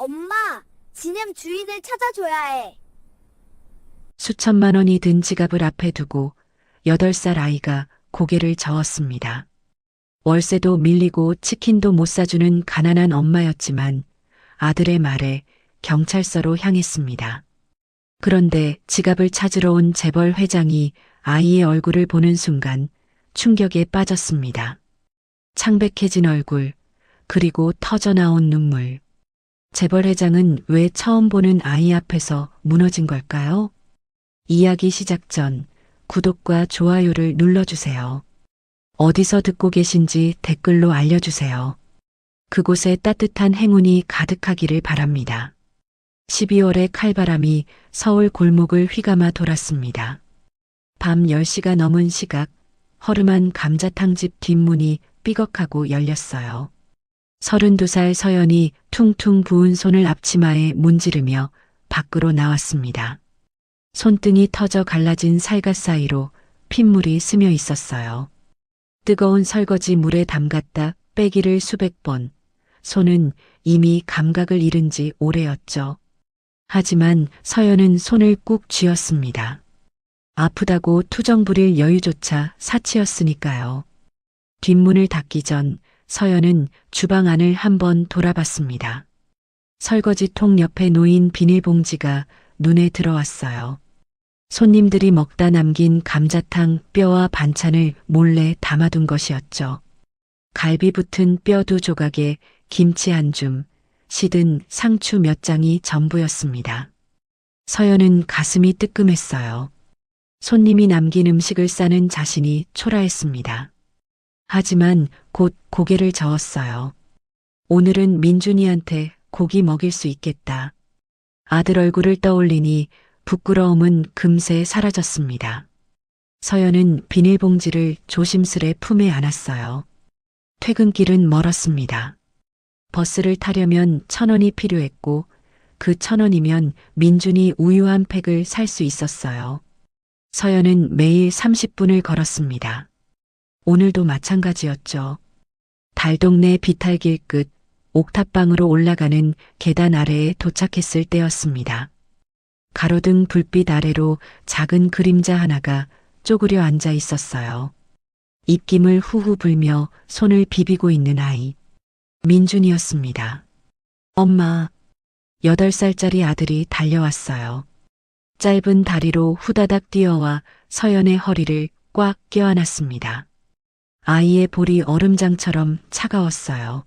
엄마, 지냄 주인을 찾아줘야 해. 수천만 원이 든 지갑을 앞에 두고 8살 아이가 고개를 저었습니다. 월세도 밀리고 치킨도 못 사주는 가난한 엄마였지만 아들의 말에 경찰서로 향했습니다. 그런데 지갑을 찾으러 온 재벌 회장이 아이의 얼굴을 보는 순간 충격에 빠졌습니다. 창백해진 얼굴, 그리고 터져나온 눈물. 재벌 회장은 왜 처음 보는 아이 앞에서 무너진 걸까요? 이야기 시작 전 구독과 좋아요를 눌러주세요. 어디서 듣고 계신지 댓글로 알려주세요. 그곳에 따뜻한 행운이 가득하기를 바랍니다. 12월의 칼바람이 서울 골목을 휘감아 돌았습니다. 밤 10시가 넘은 시각, 허름한 감자탕집 뒷문이 삐걱하고 열렸어요. 32살 서연이 퉁퉁 부은 손을 앞치마에 문지르며 밖으로 나왔습니다. 손등이 터져 갈라진 살갗 사이로 핏물이 스며 있었어요. 뜨거운 설거지 물에 담갔다 빼기를 수백 번. 손은 이미 감각을 잃은 지 오래였죠. 하지만 서연은 손을 꾹 쥐었습니다. 아프다고 투정 부릴 여유조차 사치였으니까요. 뒷문을 닫기 전 서연은 주방 안을 한번 돌아봤습니다. 설거지통 옆에 놓인 비닐봉지가 눈에 들어왔어요. 손님들이 먹다 남긴 감자탕 뼈와 반찬을 몰래 담아둔 것이었죠. 갈비 붙은 뼈 2조각에 김치 한 줌, 시든 상추 몇 장이 전부였습니다. 서연은 가슴이 뜨끔했어요. 손님이 남긴 음식을 싸는 자신이 초라했습니다. 하지만 곧 고개를 저었어요. 오늘은 민준이한테 고기 먹일 수 있겠다. 아들 얼굴을 떠올리니 부끄러움은 금세 사라졌습니다. 서연은 비닐봉지를 조심스레 품에 안았어요. 퇴근길은 멀었습니다. 버스를 타려면 1,000원이 필요했고 그 1,000원이면 민준이 우유 한 팩을 살 수 있었어요. 서연은 매일 30분을 걸었습니다. 오늘도 마찬가지였죠. 달동네 비탈길 끝 옥탑방으로 올라가는 계단 아래에 도착했을 때였습니다. 가로등 불빛 아래로 작은 그림자 하나가 쪼그려 앉아 있었어요. 입김을 후후 불며 손을 비비고 있는 아이. 민준이었습니다. 엄마, 8살짜리 아들이 달려왔어요. 짧은 다리로 후다닥 뛰어와 서연의 허리를 꽉 껴안았습니다. 아이의 볼이 얼음장처럼 차가웠어요.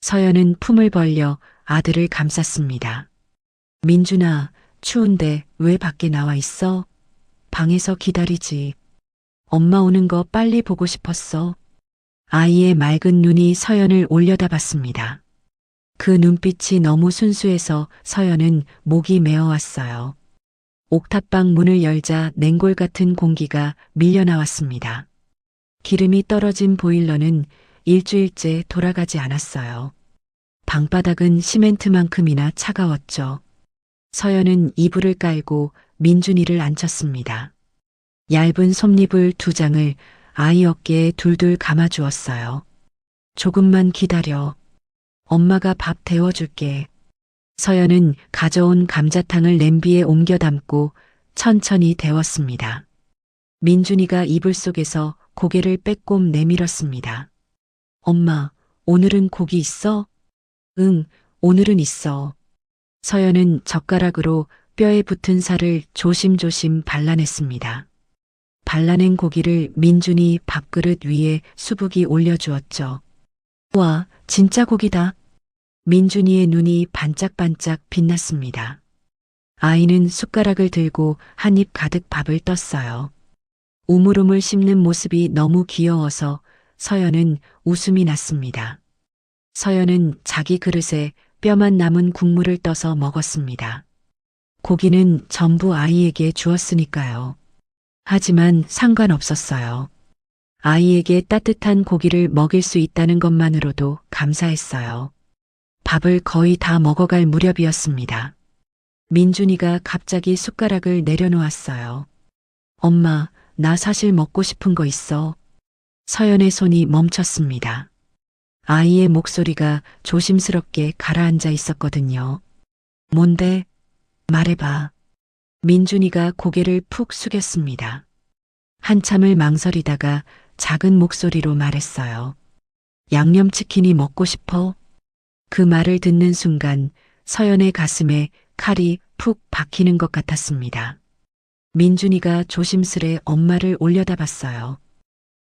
서연은 품을 벌려 아들을 감쌌습니다. 민준아, 추운데 왜 밖에 나와 있어? 방에서 기다리지. 엄마 오는 거 빨리 보고 싶었어. 아이의 맑은 눈이 서연을 올려다봤습니다. 그 눈빛이 너무 순수해서 서연은 목이 메어왔어요. 옥탑방 문을 열자 냉골 같은 공기가 밀려나왔습니다. 기름이 떨어진 보일러는 일주일째 돌아가지 않았어요. 방바닥은 시멘트만큼이나 차가웠죠. 서연은 이불을 깔고 민준이를 앉혔습니다. 얇은 솜니불 2장을 아이 어깨에 둘둘 감아주었어요. 조금만 기다려. 엄마가 밥 데워줄게. 서연은 가져온 감자탕을 냄비에 옮겨 담고 천천히 데웠습니다. 민준이가 이불 속에서 고개를 빼꼼 내밀었습니다. 엄마, 오늘은 고기 있어? 응, 오늘은 있어. 서연은 젓가락으로 뼈에 붙은 살을 조심조심 발라냈습니다. 발라낸 고기를 민준이 밥그릇 위에 수북이 올려주었죠. 와, 진짜 고기다. 민준이의 눈이 반짝반짝 빛났습니다. 아이는 숟가락을 들고 한 입 가득 밥을 떴어요. 우물우물 씹는 모습이 너무 귀여워서 서연은 웃음이 났습니다. 서연은 자기 그릇에 뼈만 남은 국물을 떠서 먹었습니다. 고기는 전부 아이에게 주었으니까요. 하지만 상관없었어요. 아이에게 따뜻한 고기를 먹일 수 있다는 것만으로도 감사했어요. 밥을 거의 다 먹어갈 무렵이었습니다. 민준이가 갑자기 숟가락을 내려놓았어요. 엄마, 나 사실 먹고 싶은 거 있어. 서연의 손이 멈췄습니다. 아이의 목소리가 조심스럽게 가라앉아 있었거든요. 뭔데? 말해봐. 민준이가 고개를 푹 숙였습니다. 한참을 망설이다가 작은 목소리로 말했어요. 양념치킨이 먹고 싶어? 그 말을 듣는 순간 서연의 가슴에 칼이 푹 박히는 것 같았습니다. 민준이가 조심스레 엄마를 올려다봤어요.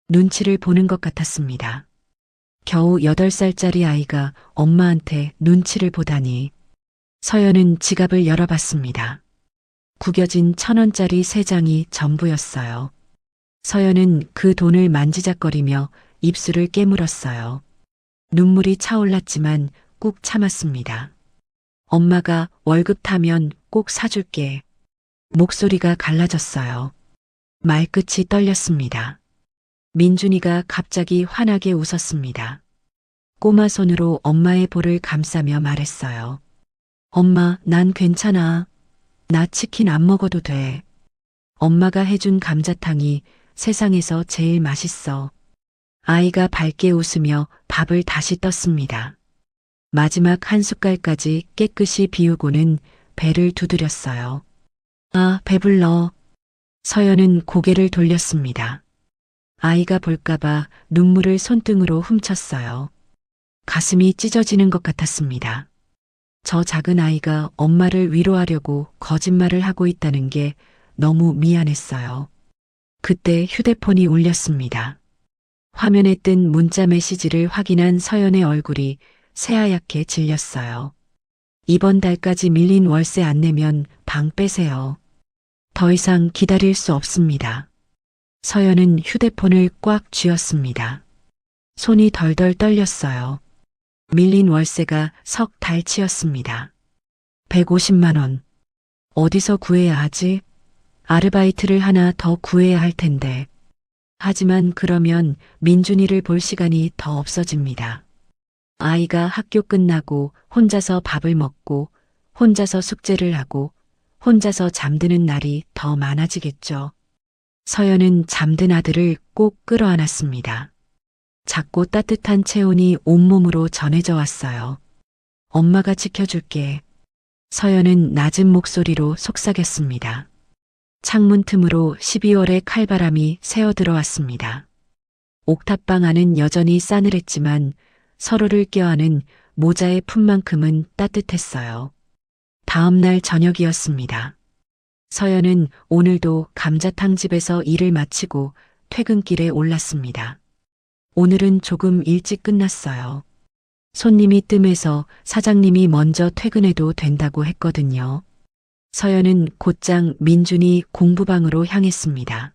눈치를 보는 것 같았습니다. 겨우 8살짜리 아이가 엄마한테 눈치를 보다니. 서연은 지갑을 열어봤습니다. 구겨진 1,000원짜리 3장이 전부였어요. 서연은 그 돈을 만지작거리며 입술을 깨물었어요. 눈물이 차올랐지만 꾹 참았습니다. 엄마가 월급 타면 꼭 사줄게. 목소리가 갈라졌어요. 말끝이 떨렸습니다. 민준이가 갑자기 환하게 웃었습니다. 꼬마 손으로 엄마의 볼을 감싸며 말했어요. 엄마, 난 괜찮아. 나 치킨 안 먹어도 돼. 엄마가 해준 감자탕이 세상에서 제일 맛있어. 아이가 밝게 웃으며 밥을 다시 떴습니다. 마지막 한 숟갈까지 깨끗이 비우고는 배를 두드렸어요. 아, 배불러. 서연은 고개를 돌렸습니다. 아이가 볼까봐 눈물을 손등으로 훔쳤어요. 가슴이 찢어지는 것 같았습니다. 저 작은 아이가 엄마를 위로하려고 거짓말을 하고 있다는 게 너무 미안했어요. 그때 휴대폰이 울렸습니다. 화면에 뜬 문자 메시지를 확인한 서연의 얼굴이 새하얗게 질렸어요. 이번 달까지 밀린 월세 안 내면 방 빼세요. 더 이상 기다릴 수 없습니다. 서연은 휴대폰을 꽉 쥐었습니다. 손이 덜덜 떨렸어요. 밀린 월세가 석 달치였습니다. 150만 원. 어디서 구해야 하지? 아르바이트를 하나 더 구해야 할 텐데. 하지만 그러면 민준이를 볼 시간이 더 없어집니다. 아이가 학교 끝나고 혼자서 밥을 먹고 혼자서 숙제를 하고 혼자서 잠드는 날이 더 많아지겠죠. 서연은 잠든 아들을 꼭 끌어안았습니다. 작고 따뜻한 체온이 온몸으로 전해져 왔어요. 엄마가 지켜줄게. 서연은 낮은 목소리로 속삭였습니다. 창문 틈으로 12월의 칼바람이 새어 들어왔습니다. 옥탑방 안은 여전히 싸늘했지만 서로를 껴안은 모자의 품만큼은 따뜻했어요. 다음 날 저녁이었습니다. 서연은 오늘도 감자탕집에서 일을 마치고 퇴근길에 올랐습니다. 오늘은 조금 일찍 끝났어요. 손님이 뜸해서 사장님이 먼저 퇴근해도 된다고 했거든요. 서연은 곧장 민준이 공부방으로 향했습니다.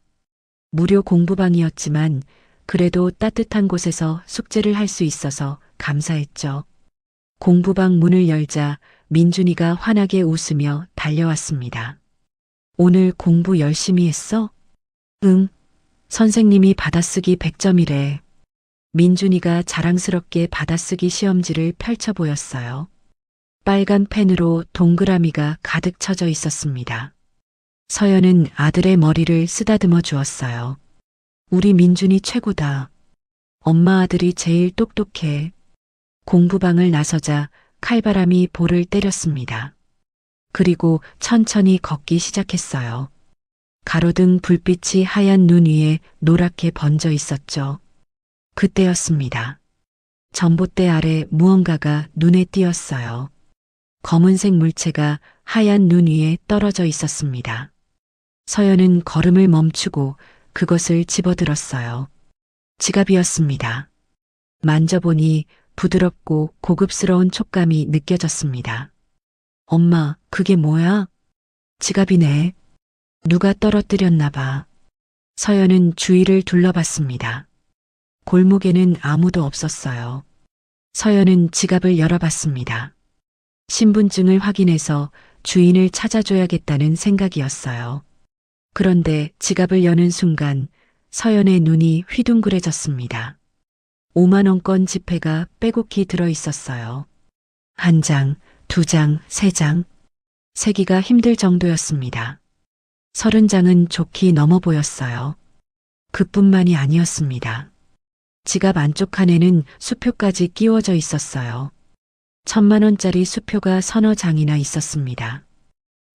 무료 공부방이었지만 그래도 따뜻한 곳에서 숙제를 할 수 있어서 감사했죠. 공부방 문을 열자 민준이가 환하게 웃으며 달려왔습니다. 오늘 공부 열심히 했어? 응. 선생님이 받아쓰기 100점이래. 민준이가 자랑스럽게 받아쓰기 시험지를 펼쳐 보였어요. 빨간 펜으로 동그라미가 가득 쳐져 있었습니다. 서연은 아들의 머리를 쓰다듬어 주었어요. 우리 민준이 최고다. 엄마 아들이 제일 똑똑해. 공부방을 나서자 칼바람이 볼을 때렸습니다. 그리고 천천히 걷기 시작했어요. 가로등 불빛이 하얀 눈 위에 노랗게 번져 있었죠. 그때였습니다. 전봇대 아래 무언가가 눈에 띄었어요. 검은색 물체가 하얀 눈 위에 떨어져 있었습니다. 서연은 걸음을 멈추고 그것을 집어들었어요. 지갑이었습니다. 만져보니 부드럽고 고급스러운 촉감이 느껴졌습니다. 엄마, 그게 뭐야? 지갑이네. 누가 떨어뜨렸나 봐. 서연은 주위를 둘러봤습니다. 골목에는 아무도 없었어요. 서연은 지갑을 열어봤습니다. 신분증을 확인해서 주인을 찾아줘야겠다는 생각이었어요. 그런데 지갑을 여는 순간 서연의 눈이 휘둥그레졌습니다. 5만 원권 지폐가 빼곡히 들어 있었어요. 1장, 2장, 3장. 세기가 힘들 정도였습니다. 30장은 좋게 넘어 보였어요. 그뿐만이 아니었습니다. 지갑 안쪽 칸에는 수표까지 끼워져 있었어요. 1,000만 원짜리 수표가 서너 장이나 있었습니다.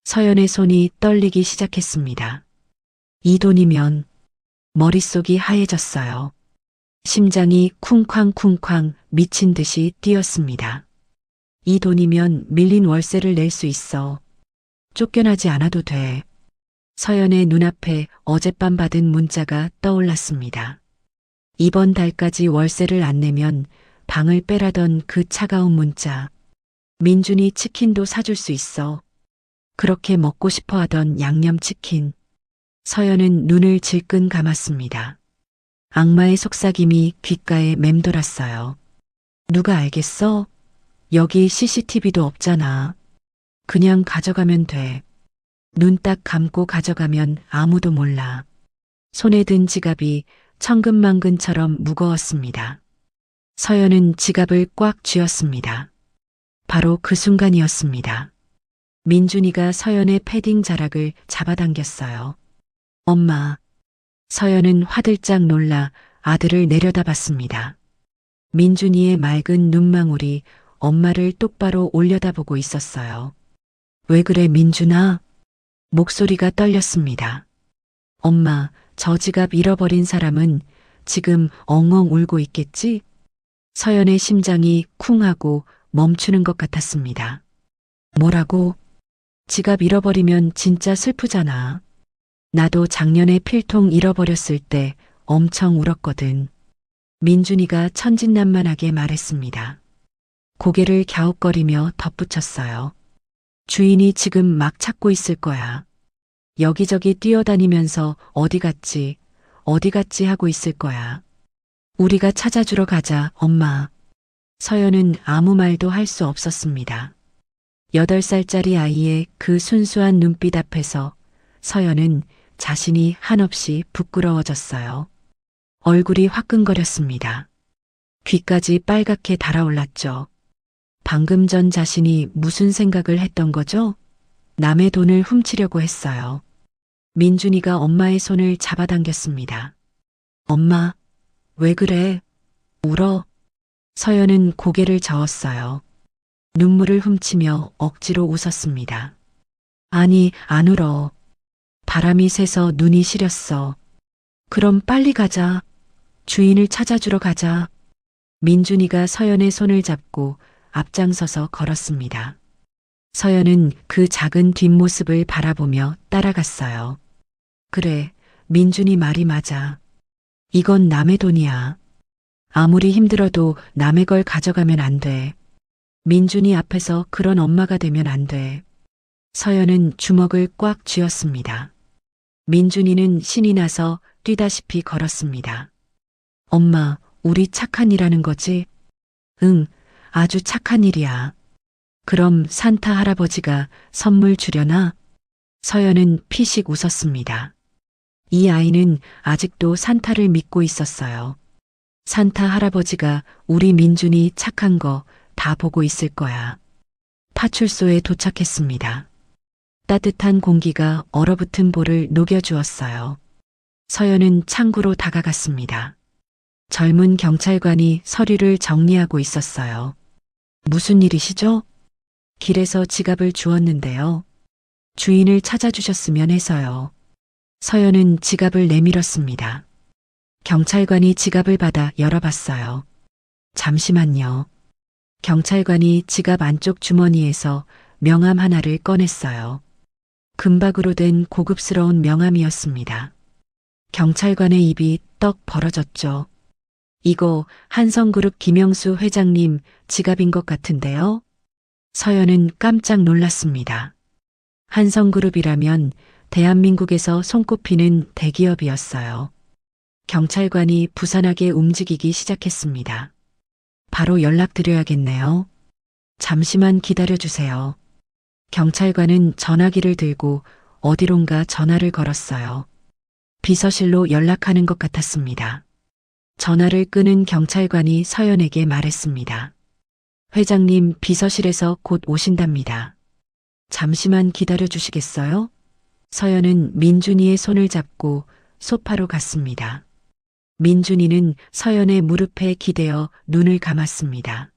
서연의 손이 떨리기 시작했습니다. 이 돈이면 머릿속이 하얘졌어요. 심장이 쿵쾅쿵쾅 미친 듯이 뛰었습니다. 이 돈이면 밀린 월세를 낼 수 있어. 쫓겨나지 않아도 돼. 서연의 눈앞에 어젯밤 받은 문자가 떠올랐습니다. 이번 달까지 월세를 안 내면 방을 빼라던 그 차가운 문자. 민준이 치킨도 사줄 수 있어. 그렇게 먹고 싶어 하던 양념치킨. 서연은 눈을 질끈 감았습니다. 악마의 속삭임이 귓가에 맴돌았어요. 누가 알겠어? 여기 CCTV도 없잖아. 그냥 가져가면 돼. 눈 딱 감고 가져가면 아무도 몰라. 손에 든 지갑이 천근만근처럼 무거웠습니다. 서연은 지갑을 꽉 쥐었습니다. 바로 그 순간이었습니다. 민준이가 서연의 패딩 자락을 잡아당겼어요. 엄마. 서연은 화들짝 놀라 아들을 내려다봤습니다. 민준이의 맑은 눈망울이 엄마를 똑바로 올려다보고 있었어요. 왜 그래, 민준아? 목소리가 떨렸습니다. 엄마, 저 지갑 잃어버린 사람은 지금 엉엉 울고 있겠지? 서연의 심장이 쿵 하고 멈추는 것 같았습니다. 뭐라고? 지갑 잃어버리면 진짜 슬프잖아. 나도 작년에 필통 잃어버렸을 때 엄청 울었거든. 민준이가 천진난만하게 말했습니다. 고개를 갸웃거리며 덧붙였어요. 주인이 지금 막 찾고 있을 거야. 여기저기 뛰어다니면서 어디 갔지 하고 있을 거야. 우리가 찾아주러 가자, 엄마. 서연은 아무 말도 할 수 없었습니다. 8살짜리 아이의 그 순수한 눈빛 앞에서 서연은 자신이 한없이 부끄러워졌어요. 얼굴이 화끈거렸습니다. 귀까지 빨갛게 달아올랐죠. 방금 전 자신이 무슨 생각을 했던 거죠? 남의 돈을 훔치려고 했어요. 민준이가 엄마의 손을 잡아당겼습니다. 엄마, 왜 그래? 울어? 서연은 고개를 저었어요. 눈물을 훔치며 억지로 웃었습니다. 아니, 안 울어. 바람이 새서 눈이 시렸어. 그럼 빨리 가자. 주인을 찾아주러 가자. 민준이가 서연의 손을 잡고 앞장서서 걸었습니다. 서연은 그 작은 뒷모습을 바라보며 따라갔어요. 그래, 민준이 말이 맞아. 이건 남의 돈이야. 아무리 힘들어도 남의 걸 가져가면 안 돼. 민준이 앞에서 그런 엄마가 되면 안 돼. 서연은 주먹을 꽉 쥐었습니다. 민준이는 신이 나서 뛰다시피 걸었습니다. 엄마, 우리 착한 일하는 거지? 응, 아주 착한 일이야. 그럼 산타 할아버지가 선물 주려나? 서연은 피식 웃었습니다. 이 아이는 아직도 산타를 믿고 있었어요. 산타 할아버지가 우리 민준이 착한 거 다 보고 있을 거야. 파출소에 도착했습니다. 따뜻한 공기가 얼어붙은 볼을 녹여주었어요. 서연은 창구로 다가갔습니다. 젊은 경찰관이 서류를 정리하고 있었어요. 무슨 일이시죠? 길에서 지갑을 주었는데요. 주인을 찾아주셨으면 해서요. 서연은 지갑을 내밀었습니다. 경찰관이 지갑을 받아 열어봤어요. 잠시만요. 경찰관이 지갑 안쪽 주머니에서 명함 하나를 꺼냈어요. 금박으로 된 고급스러운 명함이었습니다. 경찰관의 입이 떡 벌어졌죠. 이거 한성그룹 김영수 회장님 지갑인 것 같은데요? 서연은 깜짝 놀랐습니다. 한성그룹이라면 대한민국에서 손꼽히는 대기업이었어요. 경찰관이 부산하게 움직이기 시작했습니다. 바로 연락드려야겠네요. 잠시만 기다려주세요. 경찰관은 전화기를 들고 어디론가 전화를 걸었어요. 비서실로 연락하는 것 같았습니다. 전화를 끄는 경찰관이 서연에게 말했습니다. 회장님 비서실에서 곧 오신답니다. 잠시만 기다려 주시겠어요? 서연은 민준이의 손을 잡고 소파로 갔습니다. 민준이는 서연의 무릎에 기대어 눈을 감았습니다.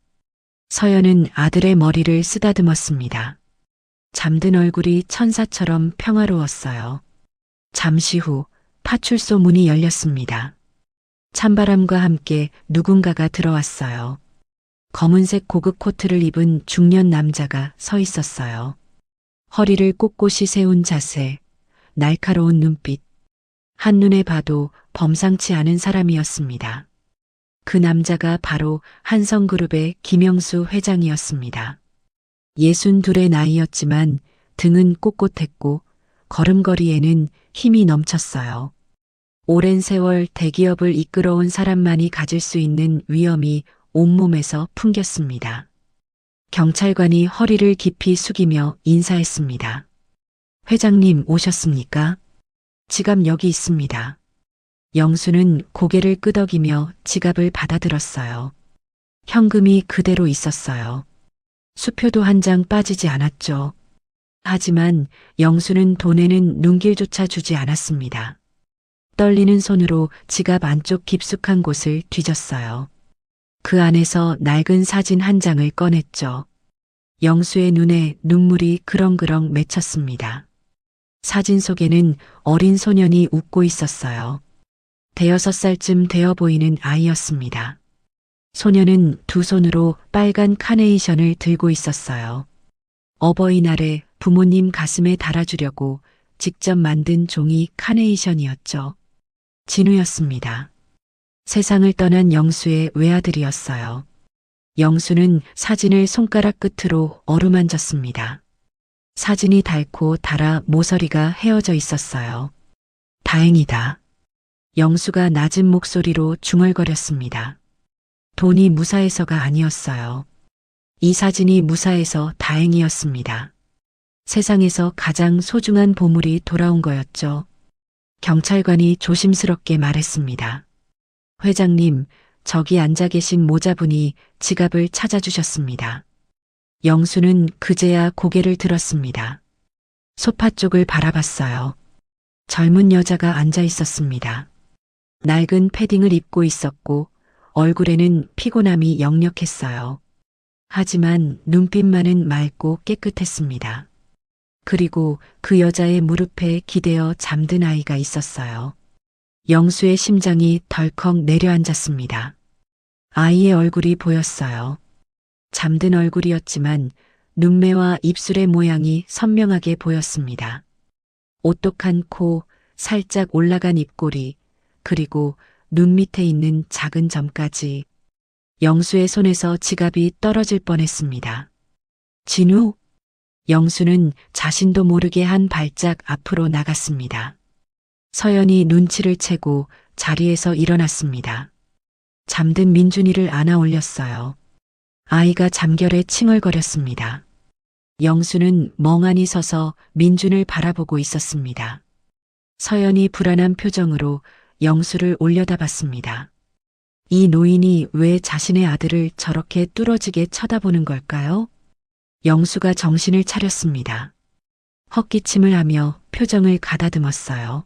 서연은 아들의 머리를 쓰다듬었습니다. 잠든 얼굴이 천사처럼 평화로웠어요. 잠시 후 파출소 문이 열렸습니다. 찬바람과 함께 누군가가 들어왔어요. 검은색 고급 코트를 입은 중년 남자가 서 있었어요. 허리를 꼿꼿이 세운 자세, 날카로운 눈빛, 한눈에 봐도 범상치 않은 사람이었습니다. 그 남자가 바로 한성그룹의 김영수 회장이었습니다. 62의 나이였지만 등은 꼿꼿했고 걸음걸이에는 힘이 넘쳤어요. 오랜 세월 대기업을 이끌어온 사람만이 가질 수 있는 위엄이 온몸에서 풍겼습니다. 경찰관이 허리를 깊이 숙이며 인사했습니다. 회장님 오셨습니까? 지갑 여기 있습니다. 영수는 고개를 끄덕이며 지갑을 받아들었어요. 현금이 그대로 있었어요. 수표도 한 장 빠지지 않았죠. 하지만 영수는 돈에는 눈길조차 주지 않았습니다. 떨리는 손으로 지갑 안쪽 깊숙한 곳을 뒤졌어요. 그 안에서 낡은 사진 한 장을 꺼냈죠. 영수의 눈에 눈물이 그렁그렁 맺혔습니다. 사진 속에는 어린 소년이 웃고 있었어요. 5살쯤 되어 보이는 아이였습니다. 소년은 두 손으로 빨간 카네이션을 들고 있었어요. 어버이날에 부모님 가슴에 달아주려고 직접 만든 종이 카네이션이었죠. 진우였습니다. 세상을 떠난 영수의 외아들이었어요. 영수는 사진을 손가락 끝으로 어루만졌습니다. 사진이 닳고 닳아 모서리가 헤어져 있었어요. 다행이다. 영수가 낮은 목소리로 중얼거렸습니다. 돈이 무사해서가 아니었어요. 이 사진이 무사해서 다행이었습니다. 세상에서 가장 소중한 보물이 돌아온 거였죠. 경찰관이 조심스럽게 말했습니다. 회장님, 저기 앉아 계신 모자분이 지갑을 찾아주셨습니다. 영수는 그제야 고개를 들었습니다. 소파 쪽을 바라봤어요. 젊은 여자가 앉아 있었습니다. 낡은 패딩을 입고 있었고 얼굴에는 피곤함이 역력했어요. 하지만 눈빛만은 맑고 깨끗했습니다. 그리고 그 여자의 무릎에 기대어 잠든 아이가 있었어요. 영수의 심장이 덜컥 내려앉았습니다. 아이의 얼굴이 보였어요. 잠든 얼굴이었지만 눈매와 입술의 모양이 선명하게 보였습니다. 오똑한 코, 살짝 올라간 입꼬리, 그리고 눈 밑에 있는 작은 점까지. 영수의 손에서 지갑이 떨어질 뻔했습니다. 진우? 영수는 자신도 모르게 한 발짝 앞으로 나갔습니다. 서연이 눈치를 채고 자리에서 일어났습니다. 잠든 민준이를 안아 올렸어요. 아이가 잠결에 칭얼거렸습니다. 영수는 멍하니 서서 민준을 바라보고 있었습니다. 서연이 불안한 표정으로 영수를 올려다봤습니다. 이 노인이 왜 자신의 아들을 저렇게 뚫어지게 쳐다보는 걸까요? 영수가 정신을 차렸습니다. 헛기침을 하며 표정을 가다듬었어요.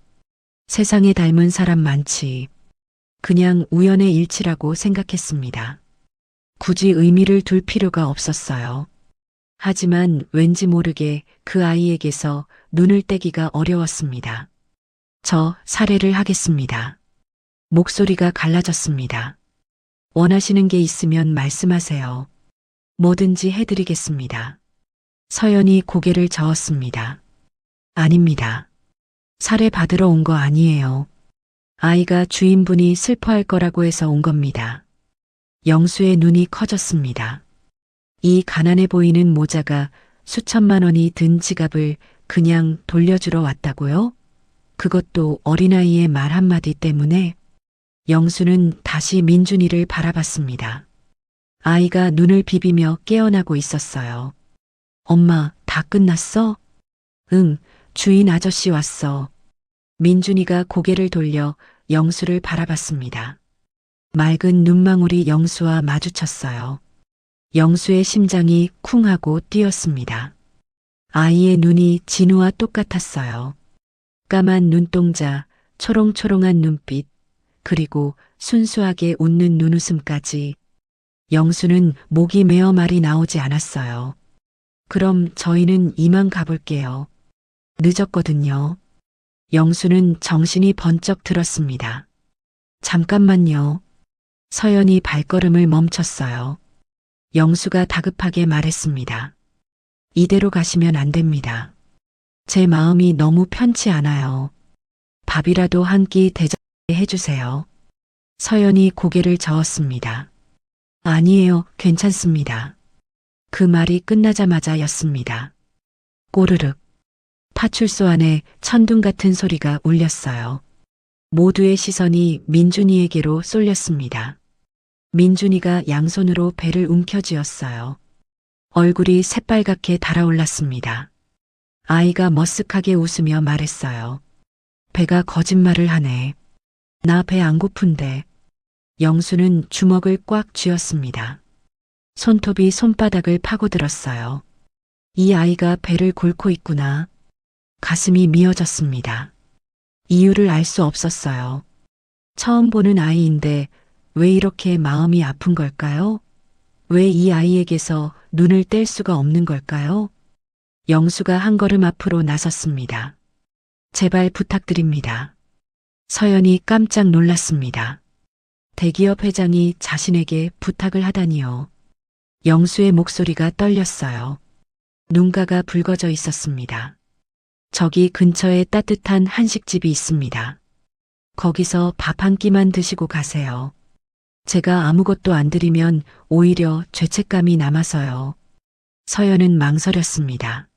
세상에 닮은 사람 많지. 그냥 우연의 일치라고 생각했습니다. 굳이 의미를 둘 필요가 없었어요. 하지만 왠지 모르게 그 아이에게서 눈을 떼기가 어려웠습니다. 저 살해를 하겠습니다. 목소리가 갈라졌습니다. 원하시는 게 있으면 말씀하세요. 뭐든지 해드리겠습니다. 서연이 고개를 저었습니다. 아닙니다. 살해 받으러 온 거 아니에요. 아이가 주인분이 슬퍼할 거라고 해서 온 겁니다. 영수의 눈이 커졌습니다. 이 가난해 보이는 모자가 수천만 원이 든 지갑을 그냥 돌려주러 왔다고요? 그것도 어린아이의 말 한마디 때문에. 영수는 다시 민준이를 바라봤습니다. 아이가 눈을 비비며 깨어나고 있었어요. 엄마, 다 끝났어? 응, 주인 아저씨 왔어. 민준이가 고개를 돌려 영수를 바라봤습니다. 맑은 눈망울이 영수와 마주쳤어요. 영수의 심장이 쿵 하고 뛰었습니다. 아이의 눈이 진우와 똑같았어요. 까만 눈동자, 초롱초롱한 눈빛, 그리고 순수하게 웃는 눈웃음까지. 영수는 목이 메어 말이 나오지 않았어요. 그럼 저희는 이만 가볼게요. 늦었거든요. 영수는 정신이 번쩍 들었습니다. 잠깐만요. 서연이 발걸음을 멈췄어요. 영수가 다급하게 말했습니다. 이대로 가시면 안 됩니다. 제 마음이 너무 편치 않아요. 밥이라도 한 끼 대접해 주세요. 서연이 고개를 저었습니다. 아니에요, 괜찮습니다. 그 말이 끝나자마자였습니다. 꼬르륵. 파출소 안에 천둥 같은 소리가 울렸어요. 모두의 시선이 민준이에게로 쏠렸습니다. 민준이가 양손으로 배를 움켜쥐었어요. 얼굴이 새빨갛게 달아올랐습니다. 아이가 머쓱하게 웃으며 말했어요. 배가 거짓말을 하네. 나 배 안 고픈데. 영수는 주먹을 꽉 쥐었습니다. 손톱이 손바닥을 파고들었어요. 이 아이가 배를 골고 있구나. 가슴이 미어졌습니다. 이유를 알 수 없었어요. 처음 보는 아이인데 왜 이렇게 마음이 아픈 걸까요? 왜 이 아이에게서 눈을 뗄 수가 없는 걸까요? 영수가 한 걸음 앞으로 나섰습니다. 제발 부탁드립니다. 서연이 깜짝 놀랐습니다. 대기업 회장이 자신에게 부탁을 하다니요. 영수의 목소리가 떨렸어요. 눈가가 붉어져 있었습니다. 저기 근처에 따뜻한 한식집이 있습니다. 거기서 밥 한 끼만 드시고 가세요. 제가 아무것도 안 드리면 오히려 죄책감이 남아서요. 서연은 망설였습니다.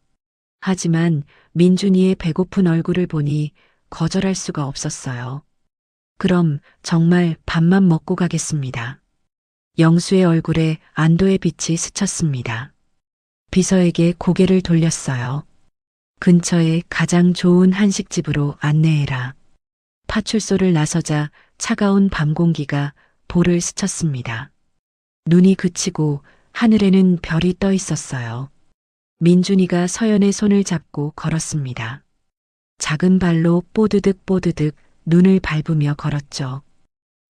하지만 민준이의 배고픈 얼굴을 보니 거절할 수가 없었어요. 그럼 정말 밥만 먹고 가겠습니다. 영수의 얼굴에 안도의 빛이 스쳤습니다. 비서에게 고개를 돌렸어요. 근처에 가장 좋은 한식집으로 안내해라. 파출소를 나서자 차가운 밤 공기가 볼을 스쳤습니다. 눈이 그치고 하늘에는 별이 떠 있었어요. 민준이가 서연의 손을 잡고 걸었습니다. 작은 발로 뽀드득 뽀드득 눈을 밟으며 걸었죠.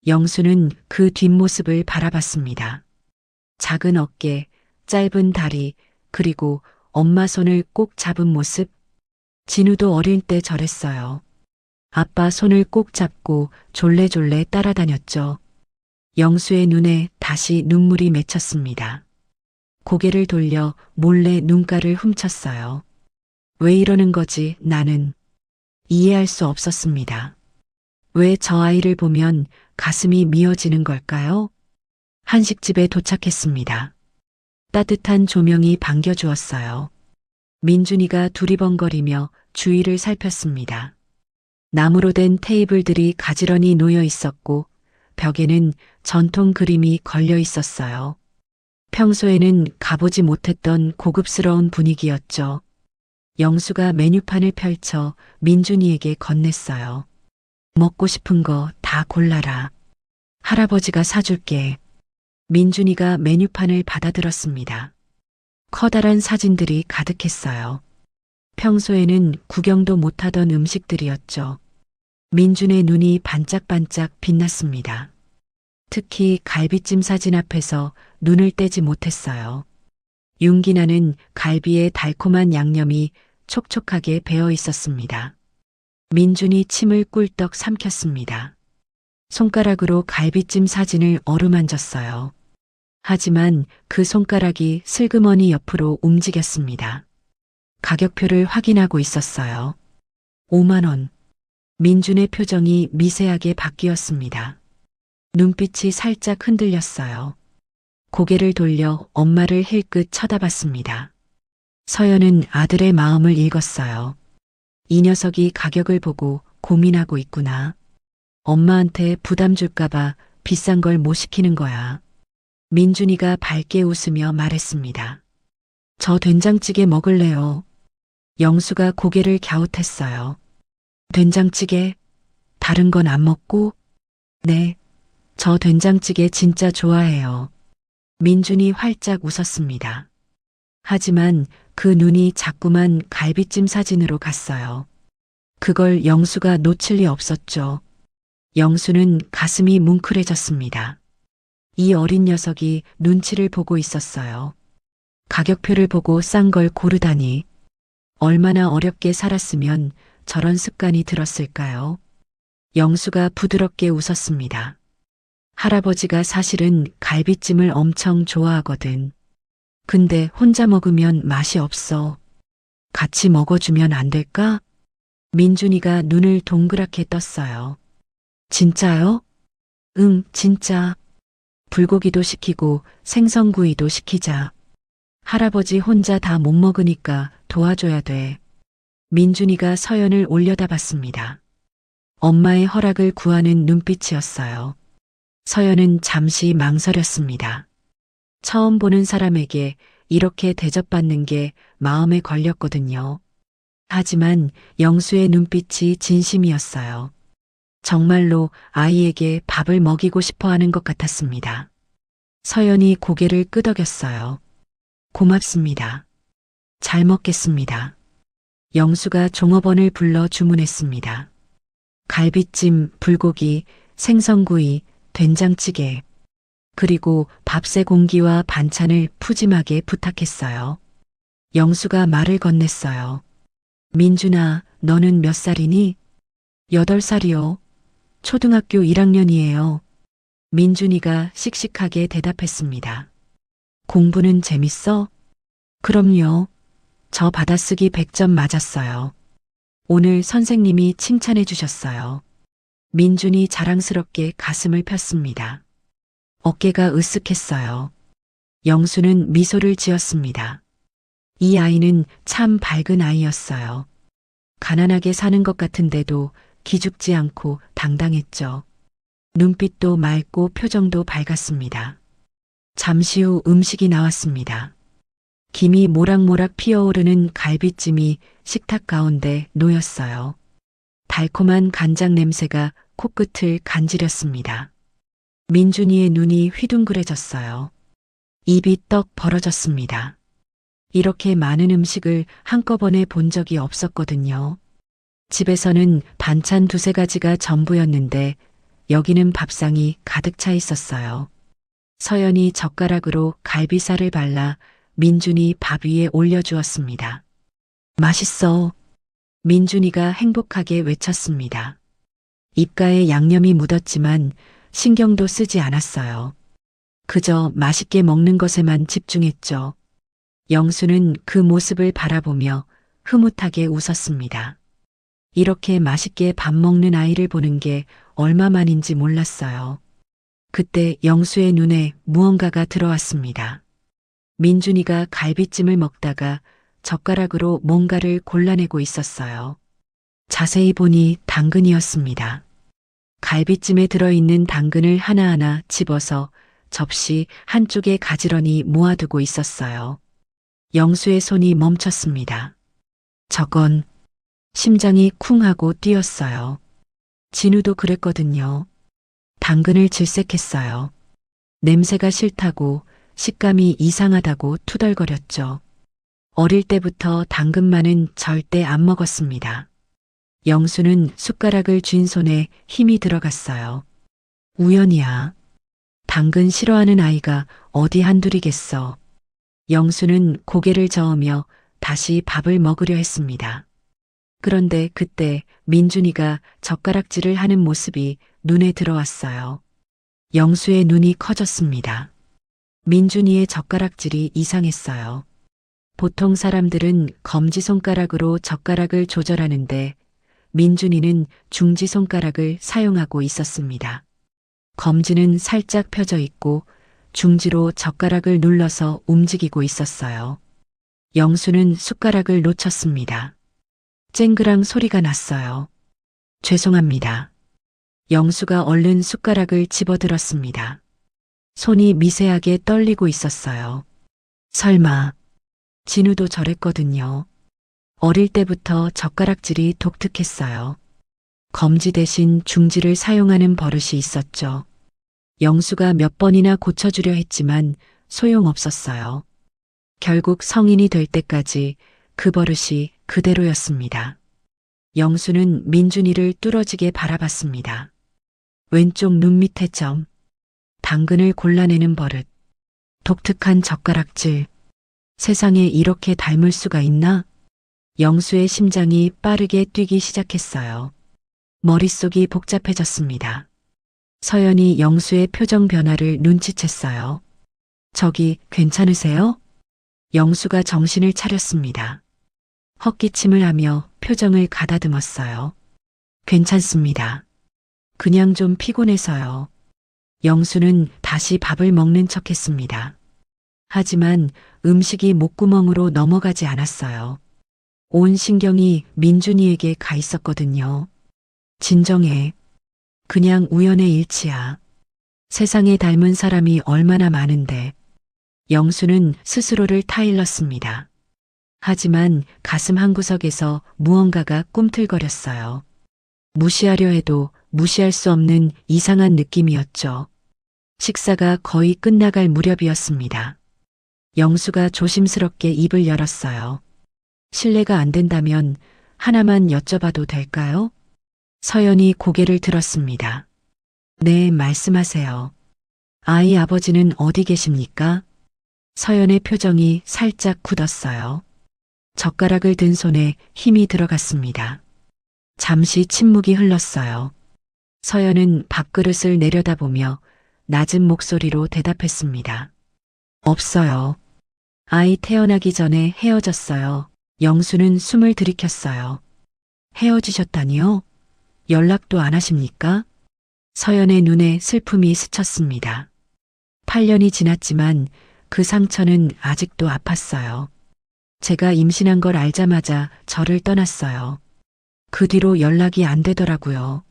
영수는 그 뒷모습을 바라봤습니다. 작은 어깨, 짧은 다리, 그리고 엄마 손을 꼭 잡은 모습. 진우도 어릴 때 저랬어요. 아빠 손을 꼭 잡고 졸래졸래 따라다녔죠. 영수의 눈에 다시 눈물이 맺혔습니다. 고개를 돌려 몰래 눈가를 훔쳤어요. 왜 이러는 거지, 나는. 이해할 수 없었습니다. 왜 저 아이를 보면 가슴이 미어지는 걸까요? 한식집에 도착했습니다. 따뜻한 조명이 반겨주었어요. 민준이가 두리번거리며 주위를 살폈습니다. 나무로 된 테이블들이 가지런히 놓여 있었고 벽에는 전통 그림이 걸려 있었어요. 평소에는 가보지 못했던 고급스러운 분위기였죠. 영수가 메뉴판을 펼쳐 민준이에게 건넸어요. 먹고 싶은 거 다 골라라. 할아버지가 사줄게. 민준이가 메뉴판을 받아들었습니다. 커다란 사진들이 가득했어요. 평소에는 구경도 못하던 음식들이었죠. 민준의 눈이 반짝반짝 빛났습니다. 특히 갈비찜 사진 앞에서 눈을 떼지 못했어요. 윤기나는 갈비에 달콤한 양념이 촉촉하게 배어 있었습니다. 민준이 침을 꿀떡 삼켰습니다. 손가락으로 갈비찜 사진을 어루만졌어요. 하지만 그 손가락이 슬그머니 옆으로 움직였습니다. 가격표를 확인하고 있었어요. 5만 원. 민준의 표정이 미세하게 바뀌었습니다. 눈빛이 살짝 흔들렸어요. 고개를 돌려 엄마를 힐끗 쳐다봤습니다. 서연은 아들의 마음을 읽었어요. 이 녀석이 가격을 보고 고민하고 있구나. 엄마한테 부담 줄까봐 비싼 걸 못 시키는 거야. 민준이가 밝게 웃으며 말했습니다. 저 된장찌개 먹을래요. 영수가 고개를 갸웃했어요. 된장찌개? 다른 건 안 먹고? 네, 저 된장찌개 진짜 좋아해요. 민준이 활짝 웃었습니다. 하지만 그 눈이 자꾸만 갈비찜 사진으로 갔어요. 그걸 영수가 놓칠 리 없었죠. 영수는 가슴이 뭉클해졌습니다. 이 어린 녀석이 눈치를 보고 있었어요. 가격표를 보고 싼 걸 고르다니. 얼마나 어렵게 살았으면 저런 습관이 들었을까요? 영수가 부드럽게 웃었습니다. 할아버지가 사실은 갈비찜을 엄청 좋아하거든. 근데 혼자 먹으면 맛이 없어. 같이 먹어주면 안 될까? 민준이가 눈을 동그랗게 떴어요. 진짜요? 응, 진짜. 불고기도 시키고 생선구이도 시키자. 할아버지 혼자 다 못 먹으니까 도와줘야 돼. 민준이가 서연을 올려다봤습니다. 엄마의 허락을 구하는 눈빛이었어요. 서연은 잠시 망설였습니다. 처음 보는 사람에게 이렇게 대접받는 게 마음에 걸렸거든요. 하지만 영수의 눈빛이 진심이었어요. 정말로 아이에게 밥을 먹이고 싶어 하는 것 같았습니다. 서연이 고개를 끄덕였어요. 고맙습니다. 잘 먹겠습니다. 영수가 종업원을 불러 주문했습니다. 갈비찜, 불고기, 생선구이, 된장찌개, 그리고 밥 3공기와 반찬을 푸짐하게 부탁했어요. 영수가 말을 건넸어요. 민준아, 너는 몇 살이니? 8살이요. 초등학교 1학년이에요. 민준이가 씩씩하게 대답했습니다. 공부는 재밌어? 그럼요. 저 받아쓰기 100점 맞았어요. 오늘 선생님이 칭찬해 주셨어요. 민준이 자랑스럽게 가슴을 폈습니다. 어깨가 으쓱했어요. 영수는 미소를 지었습니다. 이 아이는 참 밝은 아이였어요. 가난하게 사는 것 같은데도 기죽지 않고 당당했죠. 눈빛도 맑고 표정도 밝았습니다. 잠시 후 음식이 나왔습니다. 김이 모락모락 피어오르는 갈비찜이 식탁 가운데 놓였어요. 달콤한 간장 냄새가 코끝을 간지렸습니다. 민준이의 눈이 휘둥그레졌어요. 입이 떡 벌어졌습니다. 이렇게 많은 음식을 한꺼번에 본 적이 없었거든요. 집에서는 반찬 2-3가지가 전부였는데 여기는 밥상이 가득 차 있었어요. 서연이 젓가락으로 갈비살을 발라 민준이 밥 위에 올려주었습니다. 맛있어. 민준이가 행복하게 외쳤습니다. 입가에 양념이 묻었지만 신경도 쓰지 않았어요. 그저 맛있게 먹는 것에만 집중했죠. 영수는 그 모습을 바라보며 흐뭇하게 웃었습니다. 이렇게 맛있게 밥 먹는 아이를 보는 게 얼마만인지 몰랐어요. 그때 영수의 눈에 무언가가 들어왔습니다. 민준이가 갈비찜을 먹다가 젓가락으로 뭔가를 골라내고 있었어요. 자세히 보니 당근이었습니다. 갈비찜에 들어있는 당근을 하나하나 집어서 접시 한쪽에 가지런히 모아두고 있었어요. 영수의 손이 멈췄습니다. 저건 심장이 쿵 하고 뛰었어요. 진우도 그랬거든요. 당근을 질색했어요. 냄새가 싫다고 식감이 이상하다고 투덜거렸죠. 어릴 때부터 당근만은 절대 안 먹었습니다. 영수는 숟가락을 쥔 손에 힘이 들어갔어요. 우연이야. 당근 싫어하는 아이가 어디 한둘이겠어. 영수는 고개를 저으며 다시 밥을 먹으려 했습니다. 그런데 그때 민준이가 젓가락질을 하는 모습이 눈에 들어왔어요. 영수의 눈이 커졌습니다. 민준이의 젓가락질이 이상했어요. 보통 사람들은 검지손가락으로 젓가락을 조절하는데 민준이는 중지손가락을 사용하고 있었습니다. 검지는 살짝 펴져 있고 중지로 젓가락을 눌러서 움직이고 있었어요. 영수는 숟가락을 놓쳤습니다. 쨍그랑 소리가 났어요. 죄송합니다. 영수가 얼른 숟가락을 집어들었습니다. 손이 미세하게 떨리고 있었어요. 설마, 진우도 저랬거든요. 어릴 때부터 젓가락질이 독특했어요. 검지 대신 중지를 사용하는 버릇이 있었죠. 영수가 몇 번이나 고쳐주려 했지만 소용없었어요. 결국 성인이 될 때까지 그 버릇이 그대로였습니다. 영수는 민준이를 뚫어지게 바라봤습니다. 왼쪽 눈 밑에 점, 당근을 골라내는 버릇, 독특한 젓가락질. 세상에 이렇게 닮을 수가 있나? 영수의 심장이 빠르게 뛰기 시작했어요. 머릿속이 복잡해졌습니다. 서연이 영수의 표정 변화를 눈치챘어요. 저기 괜찮으세요? 영수가 정신을 차렸습니다. 헛기침을 하며 표정을 가다듬었어요. 괜찮습니다. 그냥 좀 피곤해서요. 영수는 다시 밥을 먹는 척했습니다. 하지만 음식이 목구멍으로 넘어가지 않았어요. 온 신경이 민준이에게 가 있었거든요. 진정해. 그냥 우연의 일치야. 세상에 닮은 사람이 얼마나 많은데. 영수는 스스로를 타일렀습니다. 하지만 가슴 한구석에서 무언가가 꿈틀거렸어요. 무시하려 해도 무시할 수 없는 이상한 느낌이었죠. 식사가 거의 끝나갈 무렵이었습니다. 영수가 조심스럽게 입을 열었어요. 실례가 안 된다면 하나만 여쭤봐도 될까요? 서연이 고개를 들었습니다. 네, 말씀하세요. 아이 아버지는 어디 계십니까? 서연의 표정이 살짝 굳었어요. 젓가락을 든 손에 힘이 들어갔습니다. 잠시 침묵이 흘렀어요. 서연은 밥그릇을 내려다보며 낮은 목소리로 대답했습니다. 없어요. 아이 태어나기 전에 헤어졌어요. 영수는 숨을 들이켰어요. 헤어지셨다니요? 연락도 안 하십니까? 서연의 눈에 슬픔이 스쳤습니다. 8년이 지났지만 그 상처는 아직도 아팠어요. 제가 임신한 걸 알자마자 저를 떠났어요. 그 뒤로 연락이 안 되더라고요.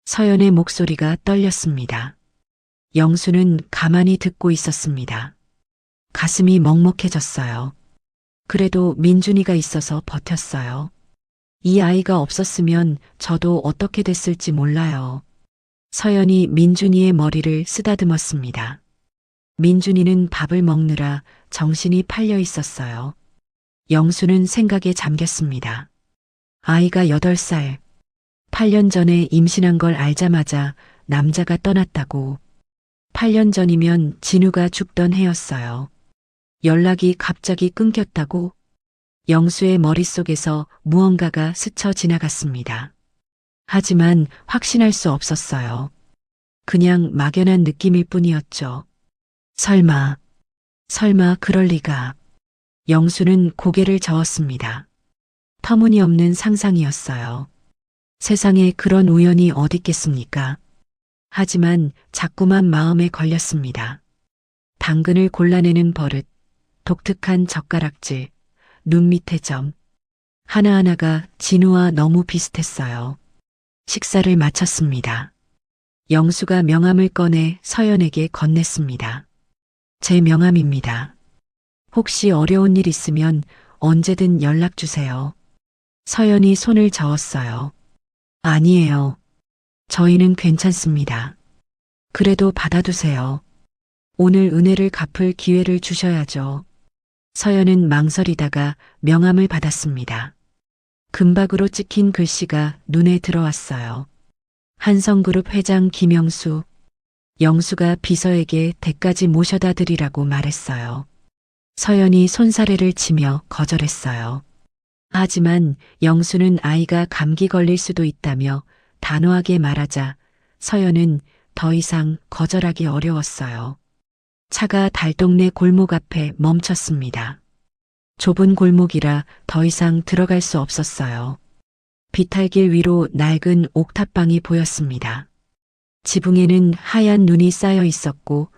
서연의 목소리가 떨렸습니다. 영수는 가만히 듣고 있었습니다. 가슴이 먹먹해졌어요. 그래도 민준이가 있어서 버텼어요. 이 아이가 없었으면 저도 어떻게 됐을지 몰라요. 서연이 민준이의 머리를 쓰다듬었습니다. 민준이는 밥을 먹느라 정신이 팔려 있었어요. 영수는 생각에 잠겼습니다. 아이가 8살, 8년 전에 임신한 걸 알자마자 남자가 떠났다고. 8년 전이면 진우가 죽던 해였어요. 연락이 갑자기 끊겼다고. 영수의 머릿속에서 무언가가 스쳐 지나갔습니다. 하지만 확신할 수 없었어요. 그냥 막연한 느낌일 뿐이었죠. 설마 그럴 리가. 영수는 고개를 저었습니다. 터무니없는 상상이었어요. 세상에 그런 우연이 어디 있겠습니까? 하지만 자꾸만 마음에 걸렸습니다. 당근을 골라내는 버릇, 독특한 젓가락질, 눈 밑에 점. 하나하나가 진우와 너무 비슷했어요. 식사를 마쳤습니다. 영수가 명함을 꺼내 서연에게 건넸습니다. 제 명함입니다. 혹시 어려운 일 있으면 언제든 연락 주세요. 서연이 손을 저었어요. 아니에요. 저희는 괜찮습니다. 그래도 받아두세요. 오늘 은혜를 갚을 기회를 주셔야죠. 서연은 망설이다가 명함을 받았습니다. 금박으로 찍힌 글씨가 눈에 들어왔어요. 한성그룹 회장 김영수. 영수가 비서에게 댁까지 모셔다 드리라고 말했어요. 서연이 손사래를 치며 거절했어요. 하지만 영수는 아이가 감기 걸릴 수도 있다며 단호하게 말하자 서연은 더 이상 거절하기 어려웠어요. 차가 달동네 골목 앞에 멈췄습니다. 좁은 골목이라 더 이상 들어갈 수 없었어요. 비탈길 위로 낡은 옥탑방이 보였습니다. 지붕에는 하얀 눈이 쌓여 있었고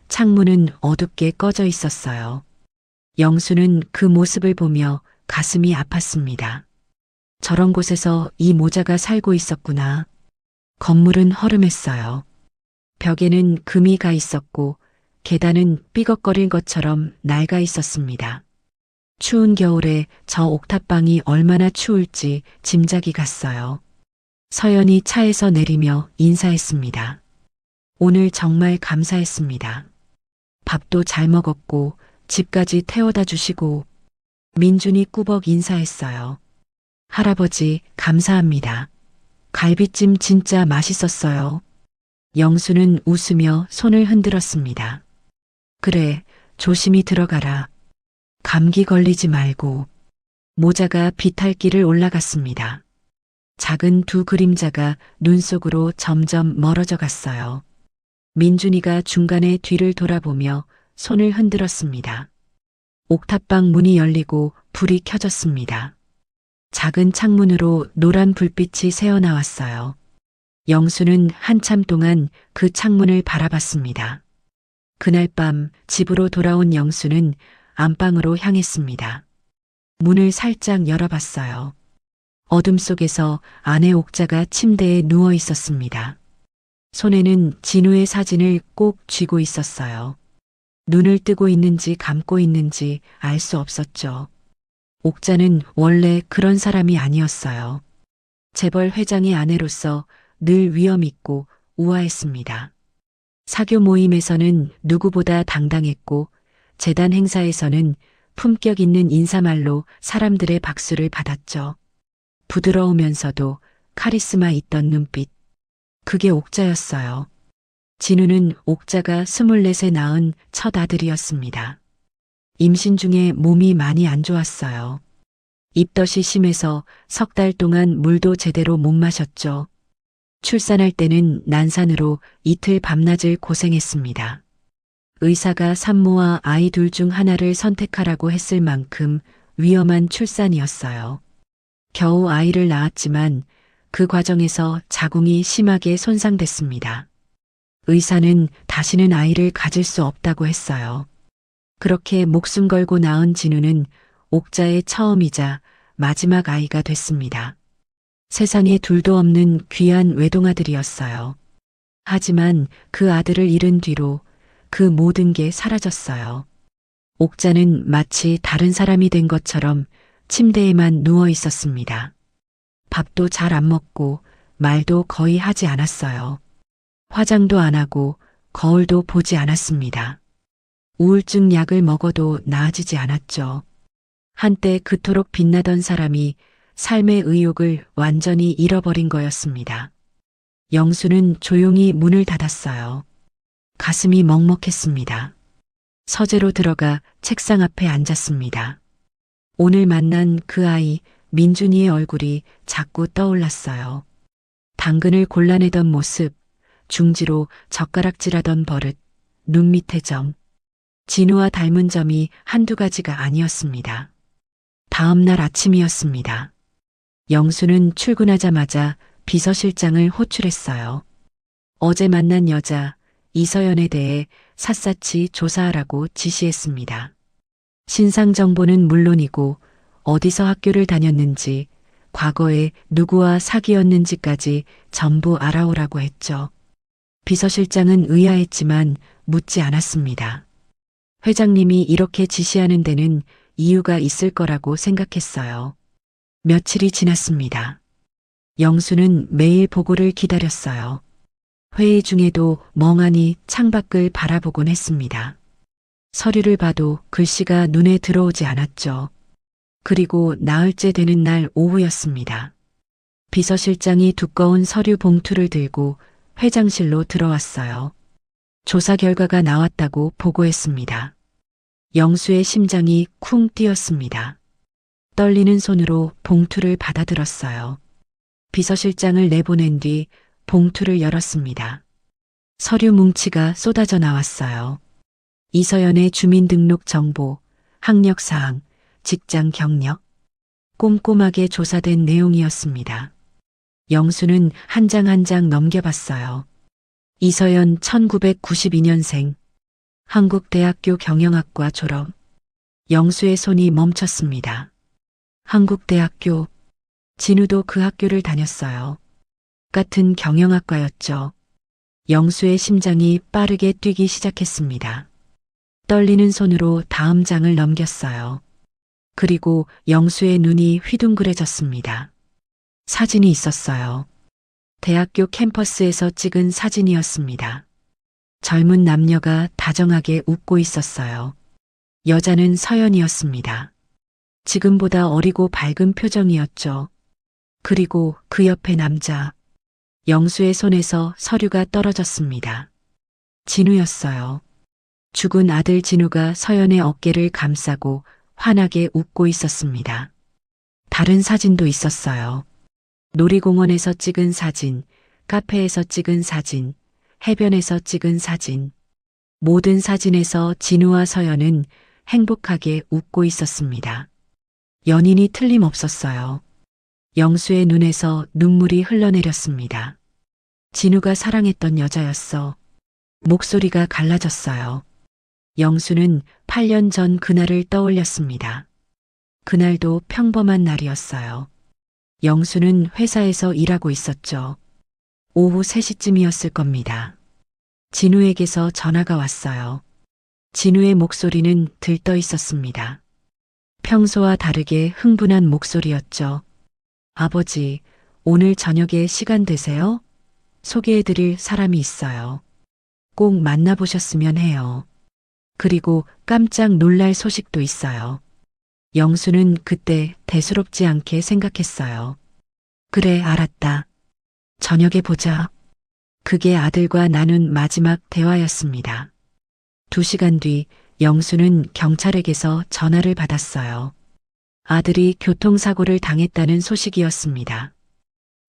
창문은 어둡게 꺼져 있었어요. 영수는 그 모습을 보며 가슴이 아팠습니다. 저런 곳에서 이 모자가 살고 있었구나. 건물은 허름했어요. 벽에는 금이 가 있었고 계단은 삐걱거릴 것처럼 낡아 있었습니다. 추운 겨울에 저 옥탑방이 얼마나 추울지 짐작이 갔어요. 서연이 차에서 내리며 인사했습니다. 오늘 정말 감사했습니다. 밥도 잘 먹었고 집까지 태워다 주시고. 민준이 꾸벅 인사했어요. 할아버지 감사합니다. 갈비찜 진짜 맛있었어요. 영수는 웃으며 손을 흔들었습니다. 그래, 조심히 들어가라. 감기 걸리지 말고. 모자가 비탈길을 올라갔습니다. 작은 두 그림자가 눈 속으로 점점 멀어져 갔어요. 민준이가 중간에 뒤를 돌아보며 손을 흔들었습니다. 옥탑방 문이 열리고 불이 켜졌습니다. 작은 창문으로 노란 불빛이 새어나왔어요. 영수는 한참 동안 그 창문을 바라봤습니다. 그날 밤 집으로 돌아온 영수는 안방으로 향했습니다. 문을 살짝 열어봤어요. 어둠 속에서 아내 옥자가 침대에 누워 있었습니다. 손에는 진우의 사진을 꼭 쥐고 있었어요. 눈을 뜨고 있는지 감고 있는지 알 수 없었죠. 옥자는 원래 그런 사람이 아니었어요. 재벌 회장의 아내로서 늘 위험 있고 우아했습니다. 사교 모임에서는 누구보다 당당했고 재단 행사에서는 품격 있는 인사말로 사람들의 박수를 받았죠. 부드러우면서도 카리스마 있던 눈빛. 그게 옥자였어요. 진우는 옥자가 24세 낳은 첫 아들이었습니다. 임신 중에 몸이 많이 안 좋았어요. 입덧이 심해서 3달 동안 물도 제대로 못 마셨죠. 출산할 때는 난산으로 이틀 밤낮을 고생했습니다. 의사가 산모와 아이 둘 중 하나를 선택하라고 했을 만큼 위험한 출산이었어요. 겨우 아이를 낳았지만 그 과정에서 자궁이 심하게 손상됐습니다. 의사는 다시는 아이를 가질 수 없다고 했어요. 그렇게 목숨 걸고 낳은 진우는 옥자의 처음이자 마지막 아이가 됐습니다. 세상에 둘도 없는 귀한 외동아들이었어요. 하지만 그 아들을 잃은 뒤로 그 모든 게 사라졌어요. 옥자는 마치 다른 사람이 된 것처럼 침대에만 누워 있었습니다. 밥도 잘 안 먹고 말도 거의 하지 않았어요. 화장도 안 하고 거울도 보지 않았습니다. 우울증 약을 먹어도 나아지지 않았죠. 한때 그토록 빛나던 사람이 삶의 의욕을 완전히 잃어버린 거였습니다. 영수는 조용히 문을 닫았어요. 가슴이 먹먹했습니다. 서재로 들어가 책상 앞에 앉았습니다. 오늘 만난 그 아이 민준이의 얼굴이 자꾸 떠올랐어요. 당근을 골라내던 모습, 중지로 젓가락질하던 버릇, 눈 밑의 점. 진우와 닮은 점이 한두 가지가 아니었습니다. 다음 날 아침이었습니다. 영수는 출근하자마자 비서실장을 호출했어요. 어제 만난 여자 이서연에 대해 샅샅이 조사하라고 지시했습니다. 신상 정보는 물론이고 어디서 학교를 다녔는지, 과거에 누구와 사귀었는지까지 전부 알아오라고 했죠. 비서실장은 의아했지만 묻지 않았습니다. 회장님이 이렇게 지시하는 데는 이유가 있을 거라고 생각했어요. 며칠이 지났습니다. 영수는 매일 보고를 기다렸어요. 회의 중에도 멍하니 창밖을 바라보곤 했습니다. 서류를 봐도 글씨가 눈에 들어오지 않았죠. 그리고 나흘째 되는 날 오후였습니다. 비서실장이 두꺼운 서류 봉투를 들고 회장실로 들어왔어요. 조사 결과가 나왔다고 보고했습니다. 영수의 심장이 쿵 뛰었습니다. 떨리는 손으로 봉투를 받아들었어요. 비서실장을 내보낸 뒤 봉투를 열었습니다. 서류 뭉치가 쏟아져 나왔어요. 이서연의 주민등록 정보, 학력사항, 직장 경력, 꼼꼼하게 조사된 내용이었습니다. 영수는 한 장 한 장 넘겨봤어요. 이서연 1992년생, 한국대학교 경영학과 졸업. 영수의 손이 멈췄습니다. 한국대학교, 진우도 그 학교를 다녔어요. 같은 경영학과였죠. 영수의 심장이 빠르게 뛰기 시작했습니다. 떨리는 손으로 다음 장을 넘겼어요. 그리고 영수의 눈이 휘둥그레졌습니다. 사진이 있었어요. 대학교 캠퍼스에서 찍은 사진이었습니다. 젊은 남녀가 다정하게 웃고 있었어요. 여자는 서연이었습니다. 지금보다 어리고 밝은 표정이었죠. 그리고 그 옆에 남자. 영수의 손에서 서류가 떨어졌습니다. 진우였어요. 죽은 아들 진우가 서연의 어깨를 감싸고 환하게 웃고 있었습니다. 다른 사진도 있었어요. 놀이공원에서 찍은 사진, 카페에서 찍은 사진, 해변에서 찍은 사진. 모든 사진에서 진우와 서연은 행복하게 웃고 있었습니다. 연인이 틀림없었어요. 영수의 눈에서 눈물이 흘러내렸습니다. 진우가 사랑했던 여자였어. 목소리가 갈라졌어요. 영수는 8년 전 그날을 떠올렸습니다. 그날도 평범한 날이었어요. 영수는 회사에서 일하고 있었죠. 오후 3시쯤이었을 겁니다. 진우에게서 전화가 왔어요. 진우의 목소리는 들떠 있었습니다. 평소와 다르게 흥분한 목소리였죠. 아버지, 오늘 저녁에 시간 되세요? 소개해드릴 사람이 있어요. 꼭 만나보셨으면 해요. 그리고 깜짝 놀랄 소식도 있어요. 영수는 그때 대수롭지 않게 생각했어요. 그래, 알았다. 저녁에 보자. 그게 아들과 나눈 마지막 대화였습니다. 2시간 뒤 영수는 경찰에게서 전화를 받았어요. 아들이 교통사고를 당했다는 소식이었습니다.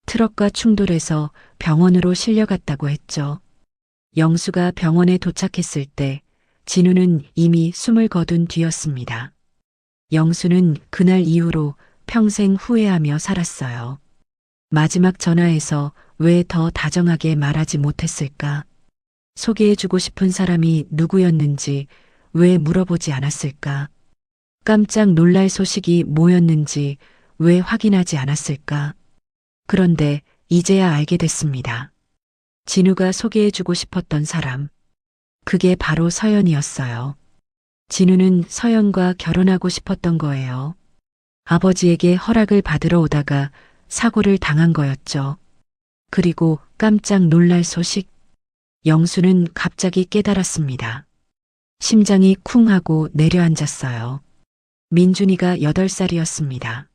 트럭과 충돌해서 병원으로 실려갔다고 했죠. 영수가 병원에 도착했을 때 진우는 이미 숨을 거둔 뒤였습니다. 영수는 그날 이후로 평생 후회하며 살았어요. 마지막 전화에서 왜 더 다정하게 말하지 못했을까? 소개해주고 싶은 사람이 누구였는지 왜 물어보지 않았을까? 깜짝 놀랄 소식이 뭐였는지 왜 확인하지 않았을까? 그런데 이제야 알게 됐습니다. 진우가 소개해주고 싶었던 사람. 그게 바로 서연이었어요. 진우는 서연과 결혼하고 싶었던 거예요. 아버지에게 허락을 받으러 오다가 사고를 당한 거였죠. 그리고 깜짝 놀랄 소식. 영수는 갑자기 깨달았습니다. 심장이 쿵 하고 내려앉았어요. 민준이가 8살이었습니다.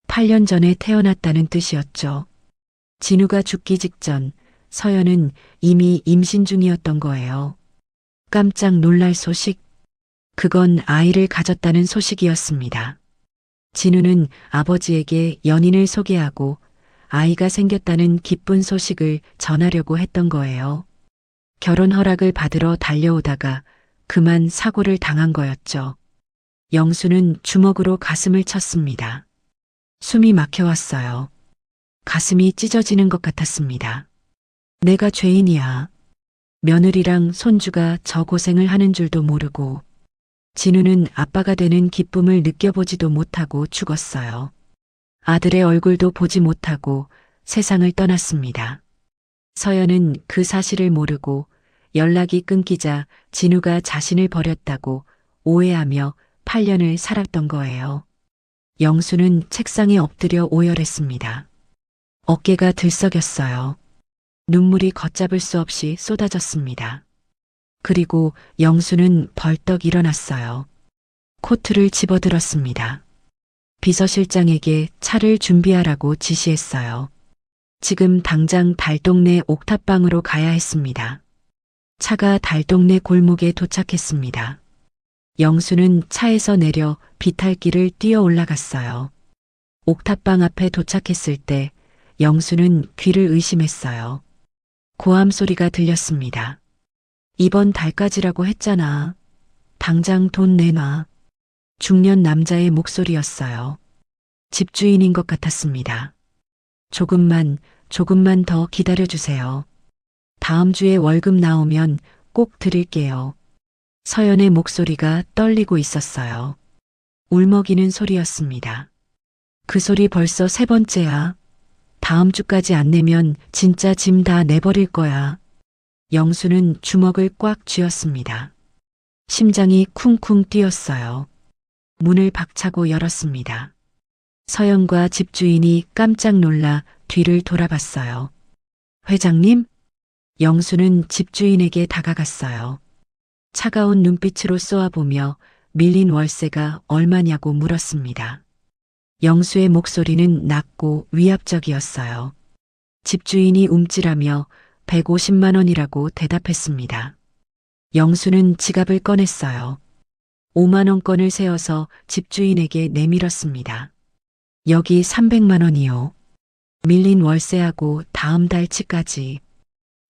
8년 전에 태어났다는 뜻이었죠. 진우가 죽기 직전 서연은 이미 임신 중이었던 거예요. 깜짝 놀랄 소식. 그건 아이를 가졌다는 소식이었습니다. 진우는 아버지에게 연인을 소개하고 아이가 생겼다는 기쁜 소식을 전하려고 했던 거예요. 결혼 허락을 받으러 달려오다가 그만 사고를 당한 거였죠. 영수는 주먹으로 가슴을 쳤습니다. 숨이 막혀왔어요. 가슴이 찢어지는 것 같았습니다. 내가 죄인이야. 며느리랑 손주가 저 고생을 하는 줄도 모르고 진우는 아빠가 되는 기쁨을 느껴보지도 못하고 죽었어요. 아들의 얼굴도 보지 못하고 세상을 떠났습니다. 서연은 그 사실을 모르고 연락이 끊기자 진우가 자신을 버렸다고 오해하며 8년을 살았던 거예요. 영수는 책상에 엎드려 오열했습니다. 어깨가 들썩였어요. 눈물이 걷잡을 수 없이 쏟아졌습니다. 그리고 영수는 벌떡 일어났어요. 코트를 집어들었습니다. 비서실장에게 차를 준비하라고 지시했어요. 지금 당장 달동네 옥탑방으로 가야 했습니다. 차가 달동네 골목에 도착했습니다. 영수는 차에서 내려 비탈길을 뛰어 올라갔어요. 옥탑방 앞에 도착했을 때 영수는 귀를 의심했어요. 고함 소리가 들렸습니다. 이번 달까지라고 했잖아. 당장 돈 내놔. 중년 남자의 목소리였어요. 집주인인 것 같았습니다. 조금만 더 기다려주세요. 다음 주에 월급 나오면 꼭 드릴게요. 서연의 목소리가 떨리고 있었어요. 울먹이는 소리였습니다. 그 소리 벌써 3번째야. 다음 주까지 안 내면 진짜 짐 다 내버릴 거야. 영수는 주먹을 꽉 쥐었습니다. 심장이 쿵쿵 뛰었어요. 문을 박차고 열었습니다. 서연과 집주인이 깜짝 놀라 뒤를 돌아봤어요. 회장님? 영수는 집주인에게 다가갔어요. 차가운 눈빛으로 쏘아보며 밀린 월세가 얼마냐고 물었습니다. 영수의 목소리는 낮고 위압적이었어요. 집주인이 움찔하며 150만 원이라고 대답했습니다. 영수는 지갑을 꺼냈어요. 5만 원권을 세어서 집주인에게 내밀었습니다. 여기 300만 원이요. 밀린 월세하고 다음 달 치까지.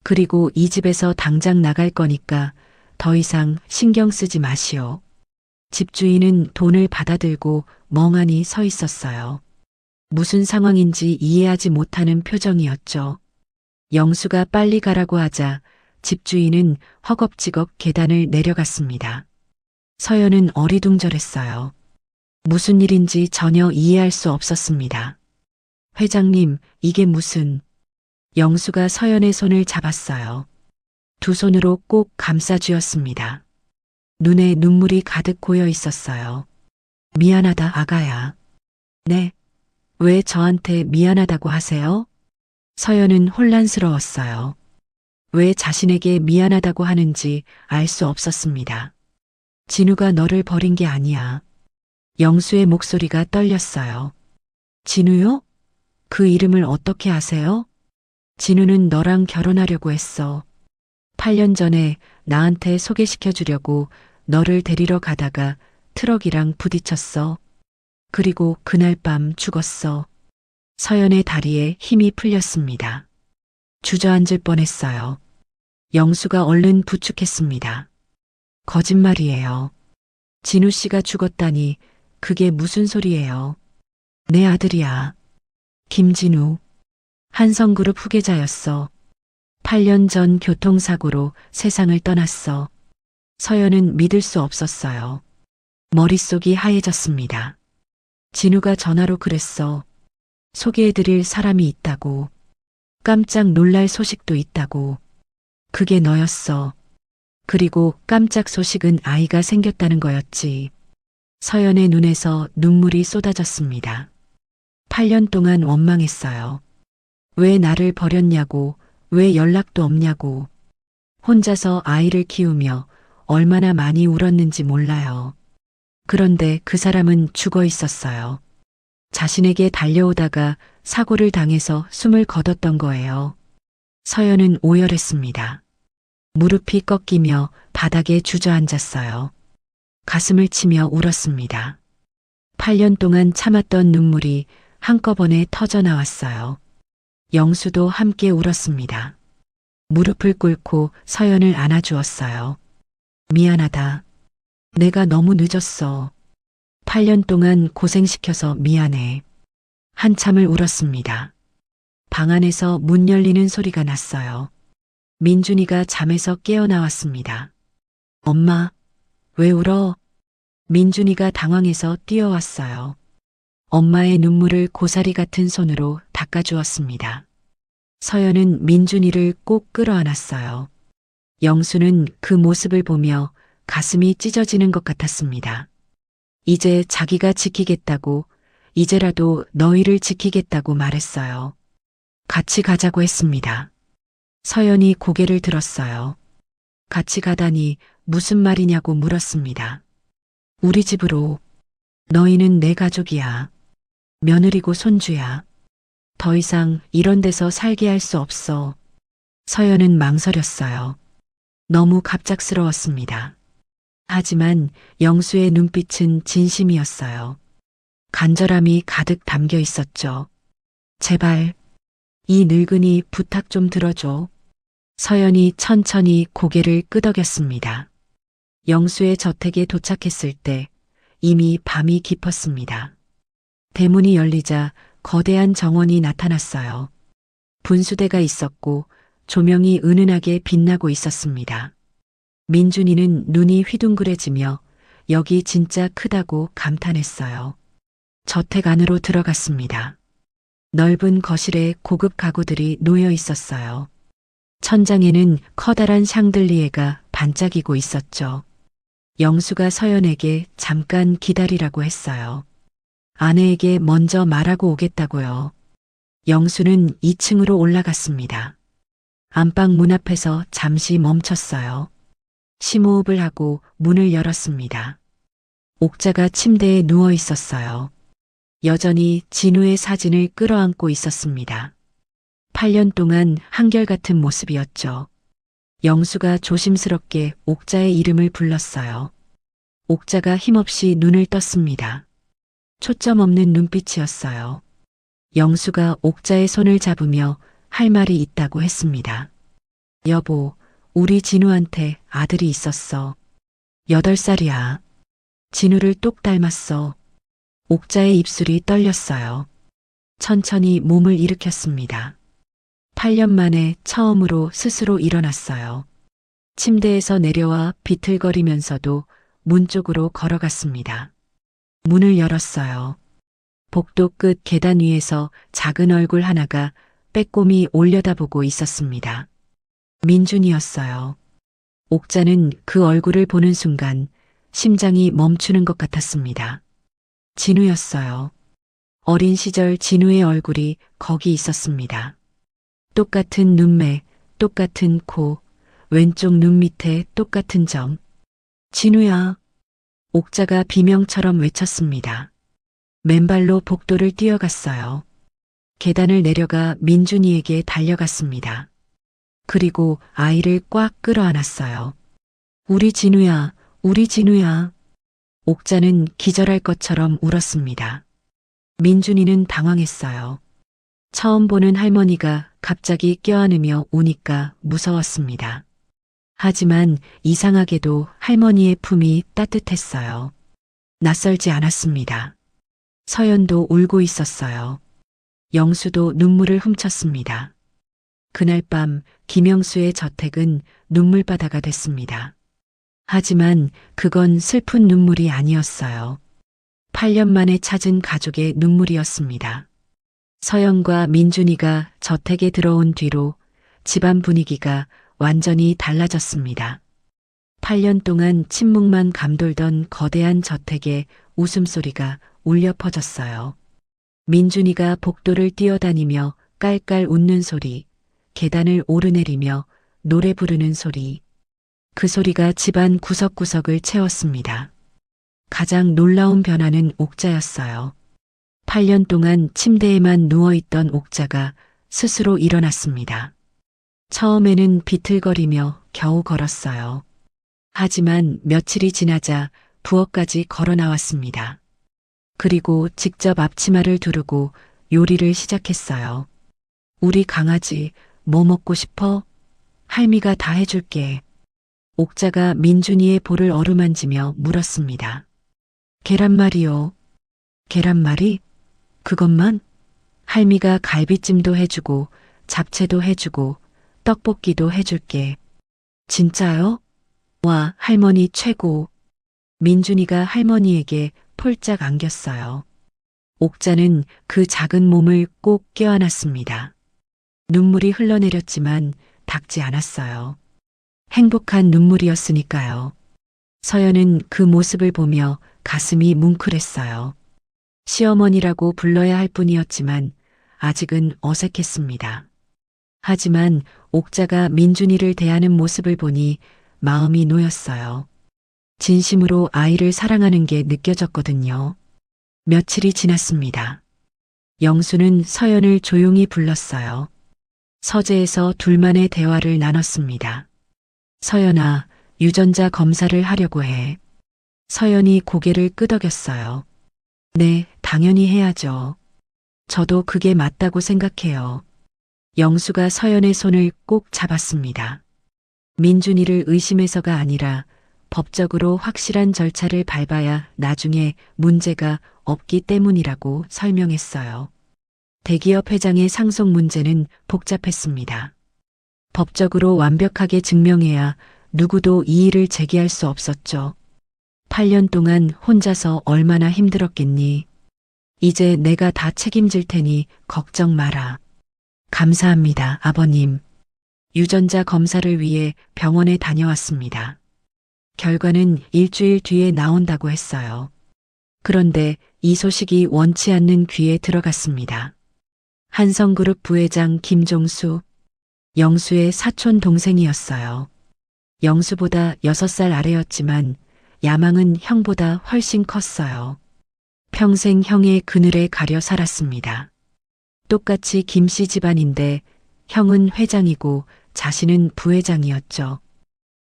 그리고 이 집에서 당장 나갈 거니까 더 이상 신경 쓰지 마시오. 집주인은 돈을 받아들고 멍하니 서 있었어요. 무슨 상황인지 이해하지 못하는 표정이었죠. 영수가 빨리 가라고 하자 집주인은 허겁지겁 계단을 내려갔습니다. 서연은 어리둥절했어요. 무슨 일인지 전혀 이해할 수 없었습니다. 회장님, 이게 무슨... 영수가 서연의 손을 잡았어요. 두 손으로 꼭 감싸쥐었습니다. 눈에 눈물이 가득 고여 있었어요. 미안하다, 아가야. 네. 왜 저한테 미안하다고 하세요? 서연은 혼란스러웠어요. 왜 자신에게 미안하다고 하는지 알 수 없었습니다. 진우가 너를 버린 게 아니야. 영수의 목소리가 떨렸어요. 진우요? 그 이름을 어떻게 아세요? 진우는 너랑 결혼하려고 했어. 8년 전에 나한테 소개시켜 주려고 너를 데리러 가다가 트럭이랑 부딪혔어. 그리고 그날 밤 죽었어. 서연의 다리에 힘이 풀렸습니다. 주저앉을 뻔했어요. 영수가 얼른 부축했습니다. 거짓말이에요. 진우 씨가 죽었다니 그게 무슨 소리예요? 내 아들이야. 김진우. 한성그룹 후계자였어. 8년 전 교통사고로 세상을 떠났어. 서연은 믿을 수 없었어요. 머릿속이 하얘졌습니다. 진우가 전화로 그랬어. 소개해드릴 사람이 있다고. 깜짝 놀랄 소식도 있다고. 그게 너였어. 그리고 깜짝 소식은 아이가 생겼다는 거였지. 서연의 눈에서 눈물이 쏟아졌습니다. 8년 동안 원망했어요. 왜 나를 버렸냐고, 왜 연락도 없냐고. 혼자서 아이를 키우며 얼마나 많이 울었는지 몰라요. 그런데 그 사람은 죽어 있었어요. 자신에게 달려오다가 사고를 당해서 숨을 거뒀던 거예요. 서연은 오열했습니다. 무릎이 꺾이며 바닥에 주저앉았어요. 가슴을 치며 울었습니다. 8년 동안 참았던 눈물이 한꺼번에 터져 나왔어요. 영수도 함께 울었습니다. 무릎을 꿇고 서연을 안아주었어요. 미안하다. 내가 너무 늦었어. 8년 동안 고생시켜서 미안해. 한참을 울었습니다. 방 안에서 문 열리는 소리가 났어요. 민준이가 잠에서 깨어나왔습니다. 엄마, 왜 울어? 민준이가 당황해서 뛰어왔어요. 엄마의 눈물을 고사리 같은 손으로 닦아주었습니다. 서연은 민준이를 꼭 끌어안았어요. 영수는 그 모습을 보며 가슴이 찢어지는 것 같았습니다. 이제 자기가 지키겠다고, 이제라도 너희를 지키겠다고 말했어요. 같이 가자고 했습니다. 서연이 고개를 들었어요. 같이 가다니 무슨 말이냐고 물었습니다. 우리 집으로. 너희는 내 가족이야. 며느리고 손주야. 더 이상 이런 데서 살게 할 수 없어. 서연은 망설였어요. 너무 갑작스러웠습니다. 하지만 영수의 눈빛은 진심이었어요. 간절함이 가득 담겨 있었죠. 제발, 이 늙은이 부탁 좀 들어줘. 서연이 천천히 고개를 끄덕였습니다. 영수의 저택에 도착했을 때 이미 밤이 깊었습니다. 대문이 열리자 거대한 정원이 나타났어요. 분수대가 있었고 조명이 은은하게 빛나고 있었습니다. 민준이는 눈이 휘둥그레지며 여기 진짜 크다고 감탄했어요. 저택 안으로 들어갔습니다. 넓은 거실에 고급 가구들이 놓여 있었어요. 천장에는 커다란 샹들리에가 반짝이고 있었죠. 영수가 서연에게 잠깐 기다리라고 했어요. 아내에게 먼저 말하고 오겠다고요. 영수는 2층으로 올라갔습니다. 안방 문 앞에서 잠시 멈췄어요. 심호흡을 하고 문을 열었습니다. 옥자가 침대에 누워 있었어요. 여전히 진우의 사진을 끌어안고 있었습니다. 8년 동안 한결같은 모습이었죠. 영수가 조심스럽게 옥자의 이름을 불렀어요. 옥자가 힘없이 눈을 떴습니다. 초점 없는 눈빛이었어요. 영수가 옥자의 손을 잡으며 할 말이 있다고 했습니다. 여보, 우리 진우한테 아들이 있었어. 8살이야. 진우를 똑 닮았어. 옥자의 입술이 떨렸어요. 천천히 몸을 일으켰습니다. 8년 만에 처음으로 스스로 일어났어요. 침대에서 내려와 비틀거리면서도 문 쪽으로 걸어갔습니다. 문을 열었어요. 복도 끝 계단 위에서 작은 얼굴 하나가 빼꼼히 올려다보고 있었습니다. 민준이었어요. 옥자는 그 얼굴을 보는 순간 심장이 멈추는 것 같았습니다. 진우였어요. 어린 시절 진우의 얼굴이 거기 있었습니다. 똑같은 눈매, 똑같은 코, 왼쪽 눈 밑에 똑같은 점. 진우야. 옥자가 비명처럼 외쳤습니다. 맨발로 복도를 뛰어갔어요. 계단을 내려가 민준이에게 달려갔습니다. 그리고 아이를 꽉 끌어안았어요. 우리 진우야, 우리 진우야. 옥자는 기절할 것처럼 울었습니다. 민준이는 당황했어요. 처음 보는 할머니가 갑자기 껴안으며 우니까 무서웠습니다. 하지만 이상하게도 할머니의 품이 따뜻했어요. 낯설지 않았습니다. 서연도 울고 있었어요. 영수도 눈물을 훔쳤습니다. 그날 밤 김영수의 저택은 눈물바다가 됐습니다. 하지만 그건 슬픈 눈물이 아니었어요. 8년 만에 찾은 가족의 눈물이었습니다. 서연과 민준이가 저택에 들어온 뒤로 집안 분위기가 완전히 달라졌습니다. 8년 동안 침묵만 감돌던 거대한 저택에 웃음소리가 울려 퍼졌어요. 민준이가 복도를 뛰어다니며 깔깔 웃는 소리, 계단을 오르내리며 노래 부르는 소리. 그 소리가 집안 구석구석을 채웠습니다. 가장 놀라운 변화는 옥자였어요. 8년 동안 침대에만 누워있던 옥자가 스스로 일어났습니다. 처음에는 비틀거리며 겨우 걸었어요. 하지만 며칠이 지나자 부엌까지 걸어 나왔습니다. 그리고 직접 앞치마를 두르고 요리를 시작했어요. 우리 강아지 뭐 먹고 싶어? 할미가 다 해줄게. 옥자가 민준이의 볼을 어루만지며 물었습니다. 계란말이요. 계란말이? 그것만? 할미가 갈비찜도 해주고 잡채도 해주고 떡볶이도 해줄게. 진짜요? 와, 할머니 최고. 민준이가 할머니에게 폴짝 안겼어요. 옥자는 그 작은 몸을 꼭 껴안았습니다. 눈물이 흘러내렸지만 닦지 않았어요. 행복한 눈물이었으니까요. 서연은 그 모습을 보며 가슴이 뭉클했어요. 시어머니라고 불러야 할 뿐이었지만 아직은 어색했습니다. 하지만 옥자가 민준이를 대하는 모습을 보니 마음이 놓였어요. 진심으로 아이를 사랑하는 게 느껴졌거든요. 며칠이 지났습니다. 영수는 서연을 조용히 불렀어요. 서재에서 둘만의 대화를 나눴습니다. 서연아, 유전자 검사를 하려고 해. 서연이 고개를 끄덕였어요. 네, 당연히 해야죠. 저도 그게 맞다고 생각해요. 영수가 서연의 손을 꼭 잡았습니다. 민준이를 의심해서가 아니라 법적으로 확실한 절차를 밟아야 나중에 문제가 없기 때문이라고 설명했어요. 대기업 회장의 상속 문제는 복잡했습니다. 법적으로 완벽하게 증명해야 누구도 이의를 제기할 수 없었죠. 8년 동안 혼자서 얼마나 힘들었겠니? 이제 내가 다 책임질 테니 걱정 마라. 감사합니다, 아버님. 유전자 검사를 위해 병원에 다녀왔습니다. 결과는 일주일 뒤에 나온다고 했어요. 그런데 이 소식이 원치 않는 귀에 들어갔습니다. 한성그룹 부회장 김종수, 영수의 사촌 동생이었어요. 영수보다 6살 아래였지만 야망은 형보다 훨씬 컸어요. 평생 형의 그늘에 가려 살았습니다. 똑같이 김씨 집안인데 형은 회장이고 자신은 부회장이었죠.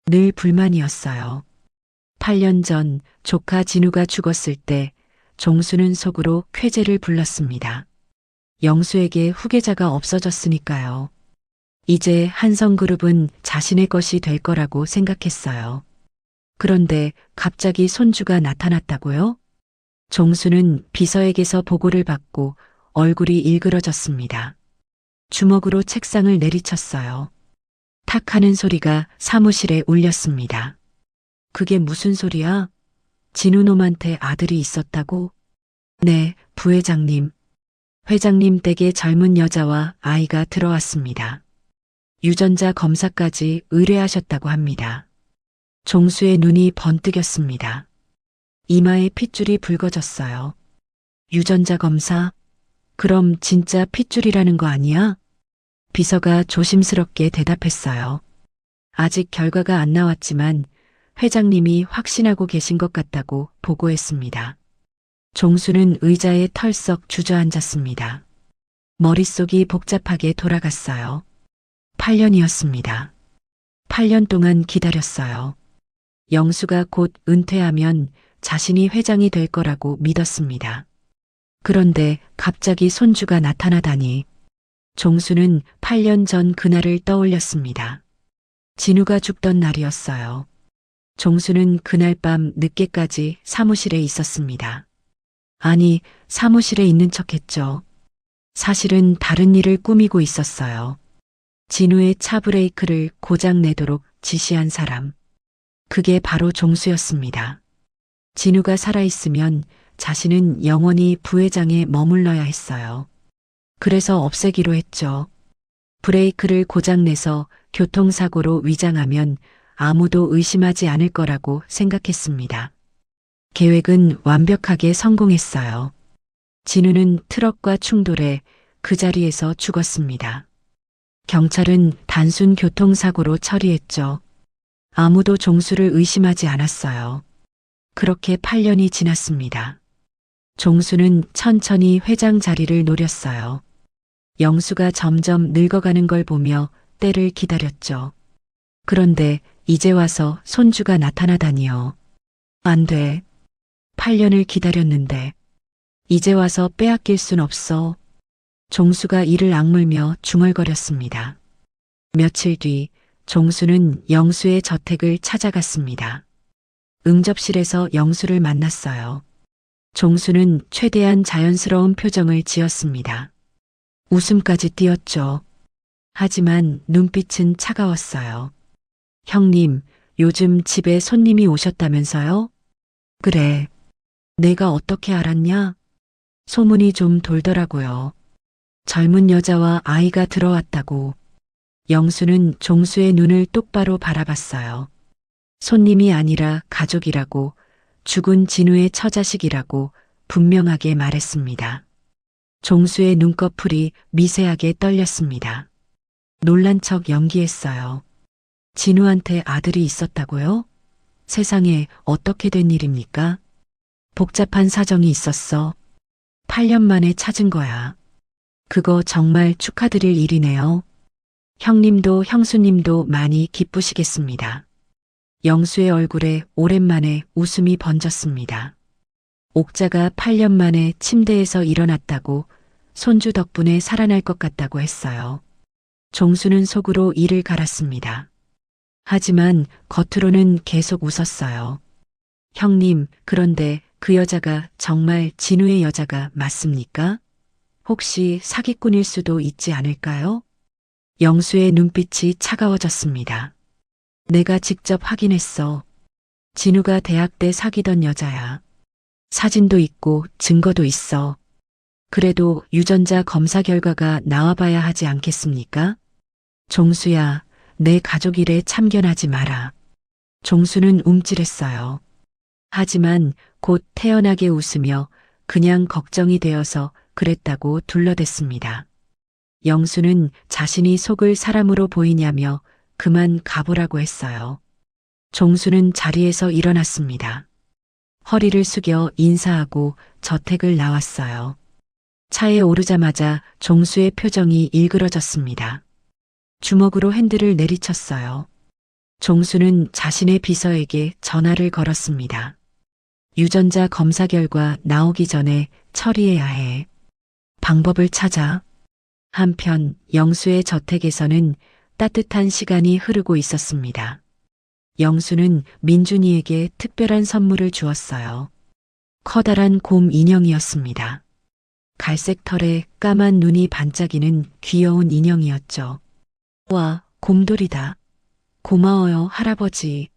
늘 불만이었어요. 8년 전 조카 진우가 죽었을 때 종수는 속으로 쾌재를 불렀습니다. 영수에게 후계자가 없어졌으니까요. 이제 한성그룹은 자신의 것이 될 거라고 생각했어요. 그런데 갑자기 손주가 나타났다고요? 종수는 비서에게서 보고를 받고 얼굴이 일그러졌습니다. 주먹으로 책상을 내리쳤어요. 탁 하는 소리가 사무실에 울렸습니다. 그게 무슨 소리야? 진우놈한테 아들이 있었다고? 네, 부회장님. 회장님 댁에 젊은 여자와 아이가 들어왔습니다. 유전자 검사까지 의뢰하셨다고 합니다. 종수의 눈이 번뜩였습니다. 이마에 핏줄이 붉어졌어요. 유전자 검사? 그럼 진짜 핏줄이라는 거 아니야? 비서가 조심스럽게 대답했어요. 아직 결과가 안 나왔지만 회장님이 확신하고 계신 것 같다고 보고했습니다. 종수는 의자에 털썩 주저앉았습니다. 머릿속이 복잡하게 돌아갔어요. 8년이었습니다. 8년 동안 기다렸어요. 영수가 곧 은퇴하면 자신이 회장이 될 거라고 믿었습니다. 그런데 갑자기 손주가 나타나다니. 종수는 8년 전 그날을 떠올렸습니다. 진우가 죽던 날이었어요. 종수는 그날 밤 늦게까지 사무실에 있었습니다. 아니, 사무실에 있는 척했죠. 사실은 다른 일을 꾸미고 있었어요. 진우의 차 브레이크를 고장 내도록 지시한 사람. 그게 바로 종수였습니다. 진우가 살아있으면 자신은 영원히 부회장에 머물러야 했어요. 그래서 없애기로 했죠. 브레이크를 고장내서 교통사고로 위장하면 아무도 의심하지 않을 거라고 생각했습니다. 계획은 완벽하게 성공했어요. 진우는 트럭과 충돌해 그 자리에서 죽었습니다. 경찰은 단순 교통사고로 처리했죠. 아무도 종수를 의심하지 않았어요. 그렇게 8년이 지났습니다. 종수는 천천히 회장 자리를 노렸어요. 영수가 점점 늙어가는 걸 보며 때를 기다렸죠. 그런데 이제 와서 손주가 나타나다니요. 안 돼. 8년을 기다렸는데 이제 와서 빼앗길 순 없어. 종수가 이를 악물며 중얼거렸습니다. 며칠 뒤 종수는 영수의 저택을 찾아갔습니다. 응접실에서 영수를 만났어요. 종수는 최대한 자연스러운 표정을 지었습니다. 웃음까지 띄었죠. 하지만 눈빛은 차가웠어요. 형님, 요즘 집에 손님이 오셨다면서요? 그래. 내가 어떻게 알았냐? 소문이 좀 돌더라고요. 젊은 여자와 아이가 들어왔다고. 영수는 종수의 눈을 똑바로 바라봤어요. 손님이 아니라 가족이라고, 죽은 진우의 처자식이라고 분명하게 말했습니다. 종수의 눈꺼풀이 미세하게 떨렸습니다. 놀란 척 연기했어요. 진우한테 아들이 있었다고요? 세상에 어떻게 된 일입니까? 복잡한 사정이 있었어. 8년 만에 찾은 거야. 그거 정말 축하드릴 일이네요. 형님도 형수님도 많이 기쁘시겠습니다. 영수의 얼굴에 오랜만에 웃음이 번졌습니다. 옥자가 8년 만에 침대에서 일어났다고 손주 덕분에 살아날 것 같다고 했어요. 종수는 속으로 이를 갈았습니다. 하지만 겉으로는 계속 웃었어요. 형님, 그런데 그 여자가 정말 진우의 여자가 맞습니까? 혹시 사기꾼일 수도 있지 않을까요? 영수의 눈빛이 차가워졌습니다. 내가 직접 확인했어. 진우가 대학 때 사귀던 여자야. 사진도 있고 증거도 있어. 그래도 유전자 검사 결과가 나와봐야 하지 않겠습니까? 종수야, 내 가족 일에 참견하지 마라. 종수는 움찔했어요. 하지만 곧 태연하게 웃으며 그냥 걱정이 되어서 그랬다고 둘러댔습니다. 영수는 자신이 속을 사람으로 보이냐며 그만 가보라고 했어요. 종수는 자리에서 일어났습니다. 허리를 숙여 인사하고 저택을 나왔어요. 차에 오르자마자 종수의 표정이 일그러졌습니다. 주먹으로 핸들을 내리쳤어요. 종수는 자신의 비서에게 전화를 걸었습니다. 유전자 검사 결과 나오기 전에 처리해야 해. 방법을 찾아. 한편 영수의 저택에서는 따뜻한 시간이 흐르고 있었습니다. 영수는 민준이에게 특별한 선물을 주었어요. 커다란 곰 인형이었습니다. 갈색 털에 까만 눈이 반짝이는 귀여운 인형이었죠. 와, 곰돌이다. 고마워요, 할아버지.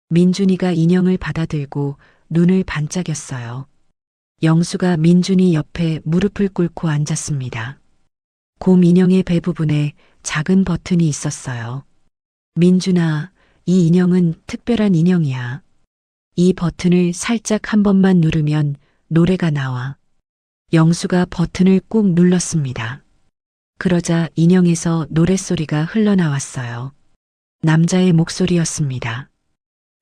민준이가 인형을 받아들고 눈을 반짝였어요. 영수가 민준이 옆에 무릎을 꿇고 앉았습니다. 곰 인형의 배 부분에 작은 버튼이 있었어요. 민준아, 이 인형은 특별한 인형이야. 이 버튼을 살짝 한 번만 누르면 노래가 나와. 영수가 버튼을 꾹 눌렀습니다. 그러자 인형에서 노랫소리가 흘러나왔어요. 남자의 목소리였습니다.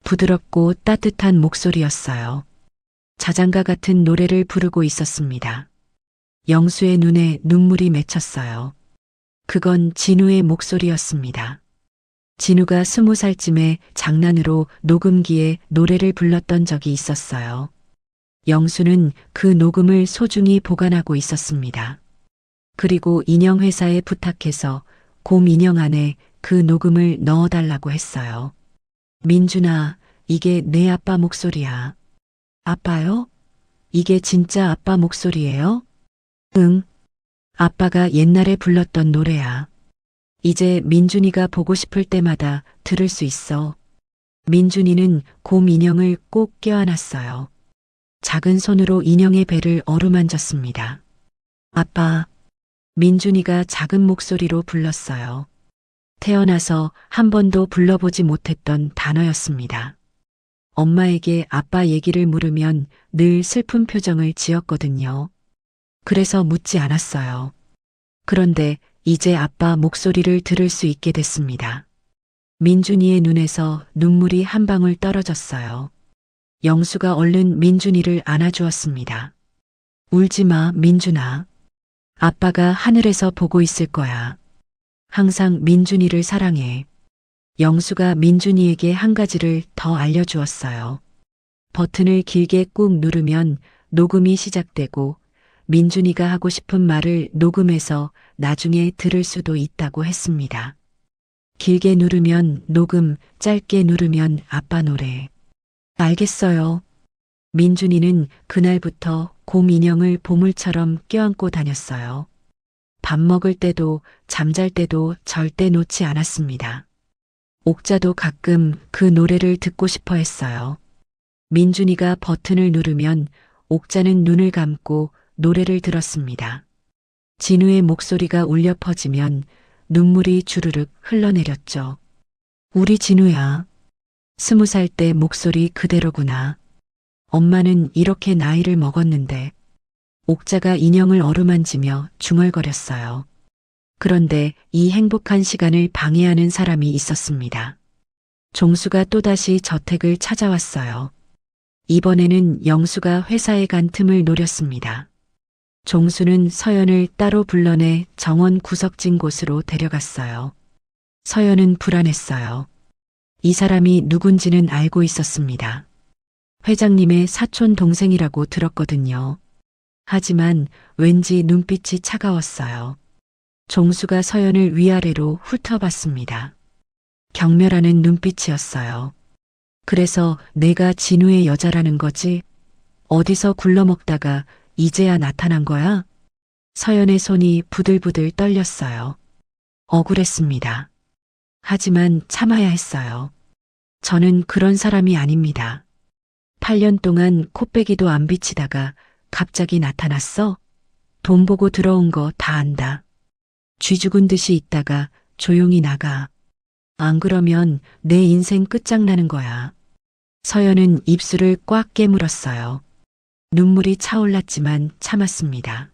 부드럽고 따뜻한 목소리였어요. 자장가 같은 노래를 부르고 있었습니다. 영수의 눈에 눈물이 맺혔어요. 그건 진우의 목소리였습니다. 진우가 20살쯤에 장난으로 녹음기에 노래를 불렀던 적이 있었어요. 영수는 그 녹음을 소중히 보관하고 있었습니다. 그리고 인형 회사에 부탁해서 곰 인형 안에 그 녹음을 넣어달라고 했어요. 민준아, 이게 내 아빠 목소리야. 아빠요? 이게 진짜 아빠 목소리예요? 응. 아빠가 옛날에 불렀던 노래야. 이제 민준이가 보고 싶을 때마다 들을 수 있어. 민준이는 곰 인형을 꼭 껴안았어요. 작은 손으로 인형의 배를 어루만졌습니다. 아빠. 민준이가 작은 목소리로 불렀어요. 태어나서 한 번도 불러보지 못했던 단어였습니다. 엄마에게 아빠 얘기를 물으면 늘 슬픈 표정을 지었거든요. 그래서 묻지 않았어요. 그런데 이제 아빠 목소리를 들을 수 있게 됐습니다. 민준이의 눈에서 눈물이 한 방울 떨어졌어요. 영수가 얼른 민준이를 안아주었습니다. 울지 마, 민준아. 아빠가 하늘에서 보고 있을 거야. 항상 민준이를 사랑해. 영수가 민준이에게 한 가지를 더 알려주었어요. 버튼을 길게 꾹 누르면 녹음이 시작되고 민준이가 하고 싶은 말을 녹음해서 나중에 들을 수도 있다고 했습니다. 길게 누르면 녹음, 짧게 누르면 아빠 노래. 알겠어요. 민준이는 그날부터 곰 인형을 보물처럼 껴안고 다녔어요. 밥 먹을 때도 잠잘 때도 절대 놓지 않았습니다. 옥자도 가끔 그 노래를 듣고 싶어 했어요. 민준이가 버튼을 누르면 옥자는 눈을 감고 노래를 들었습니다. 진우의 목소리가 울려 퍼지면 눈물이 주르륵 흘러내렸죠. 우리 진우야. 20살 때 목소리 그대로구나. 엄마는 이렇게 나이를 먹었는데. 옥자가 인형을 어루만지며 중얼거렸어요. 그런데 이 행복한 시간을 방해하는 사람이 있었습니다. 종수가 또다시 저택을 찾아왔어요. 이번에는 영수가 회사에 간 틈을 노렸습니다. 종수는 서연을 따로 불러내 정원 구석진 곳으로 데려갔어요. 서연은 불안했어요. 이 사람이 누군지는 알고 있었습니다. 회장님의 사촌 동생이라고 들었거든요. 하지만 왠지 눈빛이 차가웠어요. 종수가 서연을 위아래로 훑어봤습니다. 경멸하는 눈빛이었어요. 그래서 내가 진우의 여자라는 거지? 어디서 굴러먹다가 이제야 나타난 거야? 서연의 손이 부들부들 떨렸어요. 억울했습니다. 하지만 참아야 했어요. 저는 그런 사람이 아닙니다. 8년 동안 코빼기도 안 비치다가 갑자기 나타났어? 돈 보고 들어온 거 다 안다. 쥐 죽은 듯이 있다가 조용히 나가. 안 그러면 내 인생 끝장나는 거야. 서연은 입술을 꽉 깨물었어요. 눈물이 차올랐지만 참았습니다.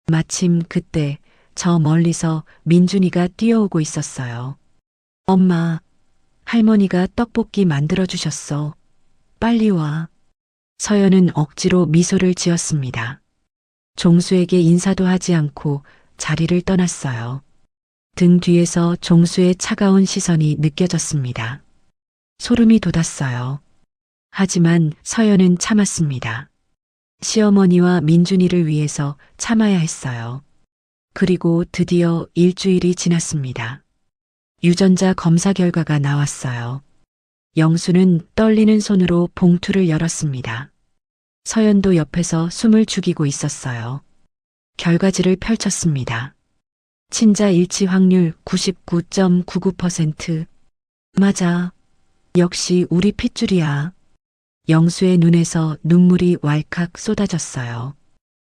마침 그때 저 멀리서 민준이가 뛰어오고 있었어요. 엄마, 할머니가 떡볶이 만들어주셨어. 빨리 와. 서연은 억지로 미소를 지었습니다. 종수에게 인사도 하지 않고 자리를 떠났어요. 등 뒤에서 종수의 차가운 시선이 느껴졌습니다. 소름이 돋았어요. 하지만 서연은 참았습니다. 시어머니와 민준이를 위해서 참아야 했어요. 그리고 드디어 일주일이 지났습니다. 유전자 검사 결과가 나왔어요. 영수는 떨리는 손으로 봉투를 열었습니다. 서연도 옆에서 숨을 죽이고 있었어요. 결과지를 펼쳤습니다. 친자 일치 확률 99.99%. 맞아. 역시 우리 핏줄이야. 영수의 눈에서 눈물이 왈칵 쏟아졌어요.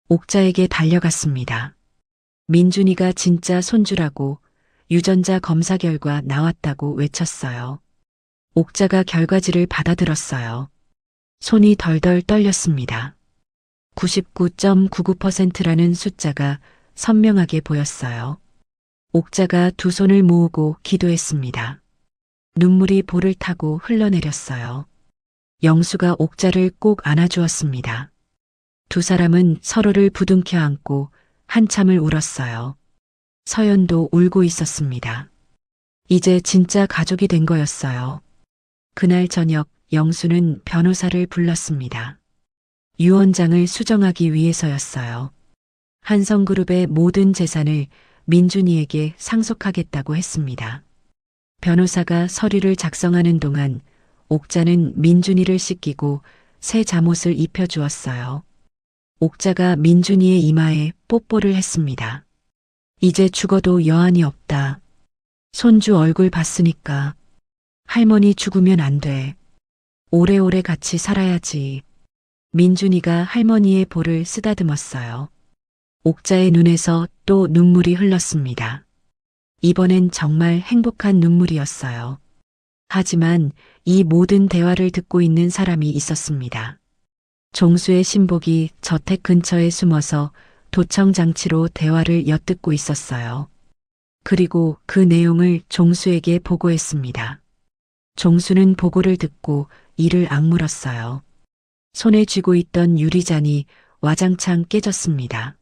옥자에게 달려갔습니다. 민준이가 진짜 손주라고 유전자 검사 결과 나왔다고 외쳤어요. 옥자가 결과지를 받아들었어요. 손이 덜덜 떨렸습니다. 99.99%라는 숫자가 선명하게 보였어요. 옥자가 두 손을 모으고 기도했습니다. 눈물이 볼을 타고 흘러내렸어요. 영수가 옥자를 꼭 안아주었습니다. 두 사람은 서로를 부둥켜 안고 한참을 울었어요. 서연도 울고 있었습니다. 이제 진짜 가족이 된 거였어요. 그날 저녁 영수는 변호사를 불렀습니다. 유언장을 수정하기 위해서였어요. 한성그룹의 모든 재산을 민준이에게 상속하겠다고 했습니다. 변호사가 서류를 작성하는 동안 옥자는 민준이를 씻기고 새 잠옷을 입혀주었어요. 옥자가 민준이의 이마에 뽀뽀를 했습니다. 이제 죽어도 여한이 없다. 손주 얼굴 봤으니까. 할머니 죽으면 안 돼. 오래오래 같이 살아야지. 민준이가 할머니의 볼을 쓰다듬었어요. 옥자의 눈에서 또 눈물이 흘렀습니다. 이번엔 정말 행복한 눈물이었어요. 하지만 이 모든 대화를 듣고 있는 사람이 있었습니다. 종수의 신복이 저택 근처에 숨어서 도청 장치로 대화를 엿듣고 있었어요. 그리고 그 내용을 종수에게 보고했습니다. 종수는 보고를 듣고 이를 악물었어요. 손에 쥐고 있던 유리잔이 와장창 깨졌습니다.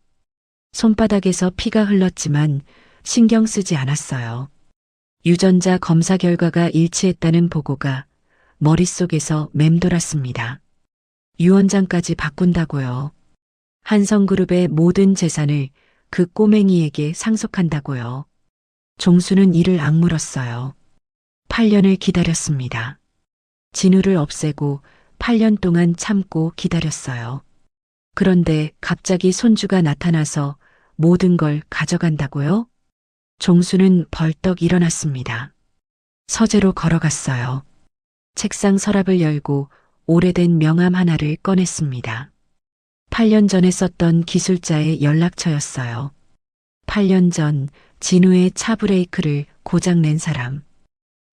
손바닥에서 피가 흘렀지만 신경 쓰지 않았어요. 유전자 검사 결과가 일치했다는 보고가 머릿속에서 맴돌았습니다. 유언장까지 바꾼다고요. 한성그룹의 모든 재산을 그 꼬맹이에게 상속한다고요. 종수는 이를 악물었어요. 8년을 기다렸습니다. 진우를 없애고 8년 동안 참고 기다렸어요. 그런데 갑자기 손주가 나타나서 모든 걸 가져간다고요? 종수는 벌떡 일어났습니다. 서재로 걸어갔어요. 책상 서랍을 열고 오래된 명함 하나를 꺼냈습니다. 8년 전에 썼던 기술자의 연락처였어요. 8년 전 진우의 차 브레이크를 고장낸 사람.